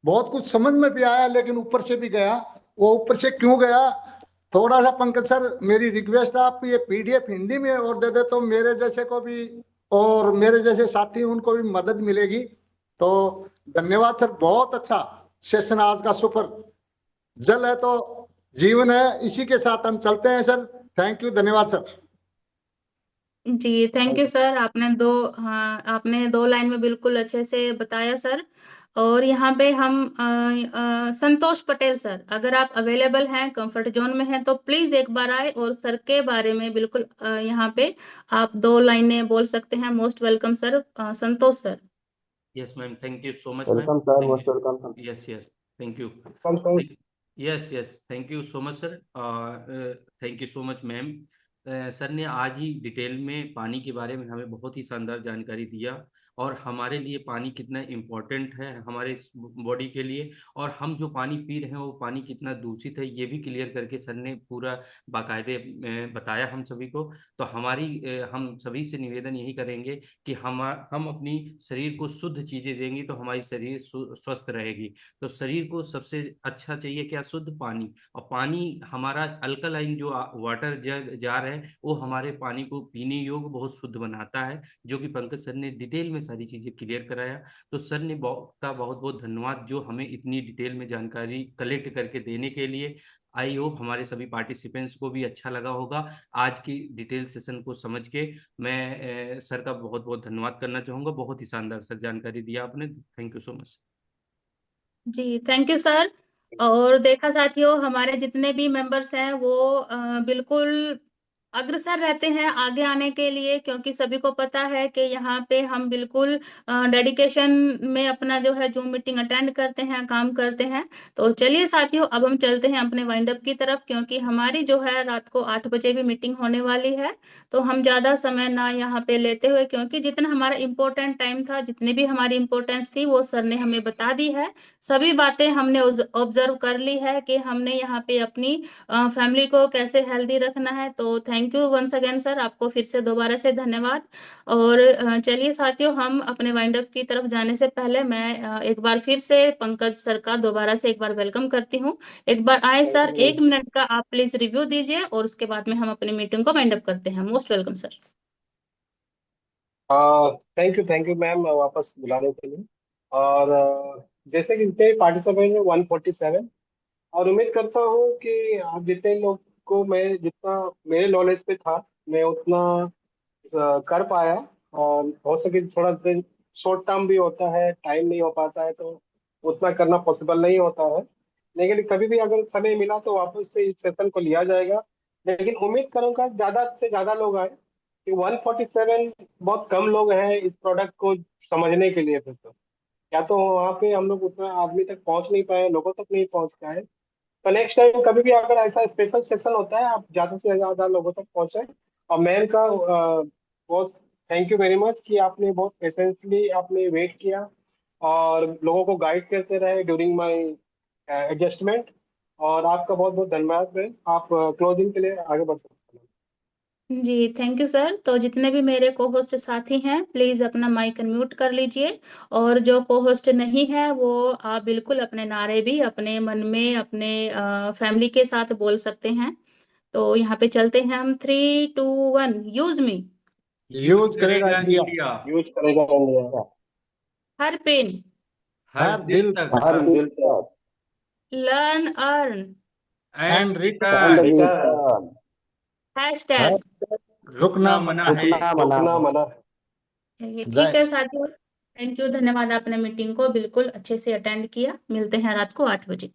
बहुत कुछ समझ में भी आया, लेकिन ऊपर से भी गया। वो ऊपर से क्यों गया, थोड़ा सा पंकज सर मेरी रिक्वेस्ट है, आप ये पीडीएफ हिंदी में और दे दे तो मेरे जैसे को भी और मेरे जैसे साथी उनको भी मदद मिलेगी। तो धन्यवाद सर, बहुत अच्छा सेशन आज का, सुपर। जल है तो जीवन है, इसी के साथ हम चलते हैं सर। थैंक यू, धन्यवाद सर। जी थैंक यू सर। आपने दो लाइन में बिल्कुल अच्छे से बताया सर। और यहाँ पे हम संतोष पटेल सर, अगर आप अवेलेबल हैं, कंफर्ट जोन में हैं, तो प्लीज एक बार आए और सर के बारे में बिल्कुल यहाँ पे आप दो लाइनें बोल सकते हैं। Most welcome sir, Santosh sir. Yes ma'am, thank you so much ma'am. Welcome sir, thank most welcome. You, yes yes, thank you. हम sir. Yes yes, thank you so much sir. Thank you so much ma'am. Sir ने आज ही detail में पानी के बारे में हमें बहुत ही शानदार जानकारी दिया, और हमारे लिए पानी कितना इम्पोर्टेंट है हमारे बॉडी के लिए, और हम जो पानी पी रहे हैं वो पानी कितना दूषित है ये भी क्लियर करके सर ने पूरा बाकायदे बताया हम सभी को। तो हम सभी से निवेदन यही करेंगे कि हम अपनी शरीर को शुद्ध चीजें देंगे तो हमारी शरीर स्वस्थ रहेगी। तो शरीर को सबसे अच्छा चाहिए क्या, शुद्ध पानी। और पानी हमारा अल्कलाइन जो वाटर जार है वो हमारे पानी को पीने योग्य बहुत शुद्ध बनाता है, जो कि पंकज सर ने डिटेल में सारी चीजें क्लियर कराया। तो सर ने का बहुत बहुत धन्यवाद, जो हमें इतनी डिटेल में जानकारी कलेक्ट करके देने के लिए। आई होप हमारे सभी पार्टिसिपेंट्स को भी अच्छा लगा होगा आज की डिटेल सेशन को समझ के। मैं सर का बहुत बहुत धन्यवाद करना चाहूंगा, बहुत ही शानदार सर जानकारी दिया आपने। Thank you so much. जी थैंक यू सर। और देखा साथियों, हमारे जितने भी मेंबर्स हैं वो बिल्कुल अग्रसर रहते हैं आगे आने के लिए, क्योंकि सभी को पता है कि यहाँ पे हम बिल्कुल डेडिकेशन में अपना जो है जूम मीटिंग अटेंड करते हैं, काम करते हैं। तो चलिए साथियों, अब हम चलते हैं अपने वाइंड अप की तरफ, क्योंकि हमारी जो है रात को 8 बजे भी मीटिंग होने वाली है। तो हम ज्यादा समय ना यहाँ पे लेते हुए, क्योंकि जितना हमारा इम्पोर्टेंट टाइम था, जितनी भी हमारी इम्पोर्टेंस थी, वो सर ने हमें बता दी है। सभी बातें हमने ऑब्जर्व कर ली है कि हमने यहाँ पे अपनी फैमिली को कैसे हेल्दी रखना है। तो thank you once again sir, आपको फिर से दोबारा से धन्यवाद। और चलिए साथियों, हम अपने वाइंड अप की तरफ जाने से पहले मैं एक बार फिर से पंकज सर का दोबारा से एक बार वेलकम करती हूँ। एक बार आए सर, 1 मिनट का आप प्लीज रिव्यू दीजिए और उसके बाद में हम अपनी मीटिंग को वाइंड अप करते हैं। Most welcome sir. Thank you ma'am वापस बुलाने के लिए। और जैसे कि जितने पार्टिसिपेंट हैं 147, और उम्मीद करता हूँ कि आप जितने लोग को मैं जितना मेरे नॉलेज पे था मैं उतना कर पाया। और हो सके थोड़ा दिन शॉर्ट टर्म भी होता है, टाइम नहीं हो पाता है तो उतना करना पॉसिबल नहीं होता है। लेकिन कभी भी अगर समय मिला तो वापस से इस सेशन को लिया जाएगा। लेकिन उम्मीद करूंगा ज्यादा से ज्यादा लोग आए, कि 147 बहुत कम लोग हैं इस प्रोडक्ट को समझने के लिए। फिर तो या तो वहाँ पे हम लोग उतना आदमी तक पहुंच नहीं पाए, लोगों तक नहीं पहुंच पाए। तो नेक्स्ट टाइम कभी भी अगर ऐसा स्पेशल सेशन होता है, आप ज्यादा से ज्यादा लोगों तक पहुंचे। और मैम का बहुत थैंक यू वेरी मच कि आपने बहुत पेशेंटली आपने वेट किया और लोगों को गाइड करते रहे ड्यूरिंग माय एडजस्टमेंट। और आपका बहुत बहुत धन्यवाद मैम। आप क्लोजिंग के लिए आगे बढ़ सकते हैं। जी थैंक यू सर। तो जितने भी मेरे को होस्ट साथी हैं, प्लीज अपना माइक अनम्यूट कर लीजिए। और जो को होस्ट नहीं है, वो आप बिल्कुल अपने नारे भी अपने मन में अपने फैमिली के साथ बोल सकते हैं। तो यहाँ पे चलते हैं हम, 3, 2, 1, यूज मी। यूज करेगा इंडिया, इंडिया। यूज करेगा इंडिया। हर पेन, हर हर दिल दिल तक। हर दिल तक। Learn earn, and and and return. बेटा, रिटर्न। हैशटैग। रुकना रुकना मना मना। है। रुकना मना रुकना है। मना। चलिए ठीक जय है साथियों, थैंक यू, धन्यवाद। आपने मीटिंग को बिल्कुल अच्छे से अटेंड किया। मिलते हैं रात को 8 बजे।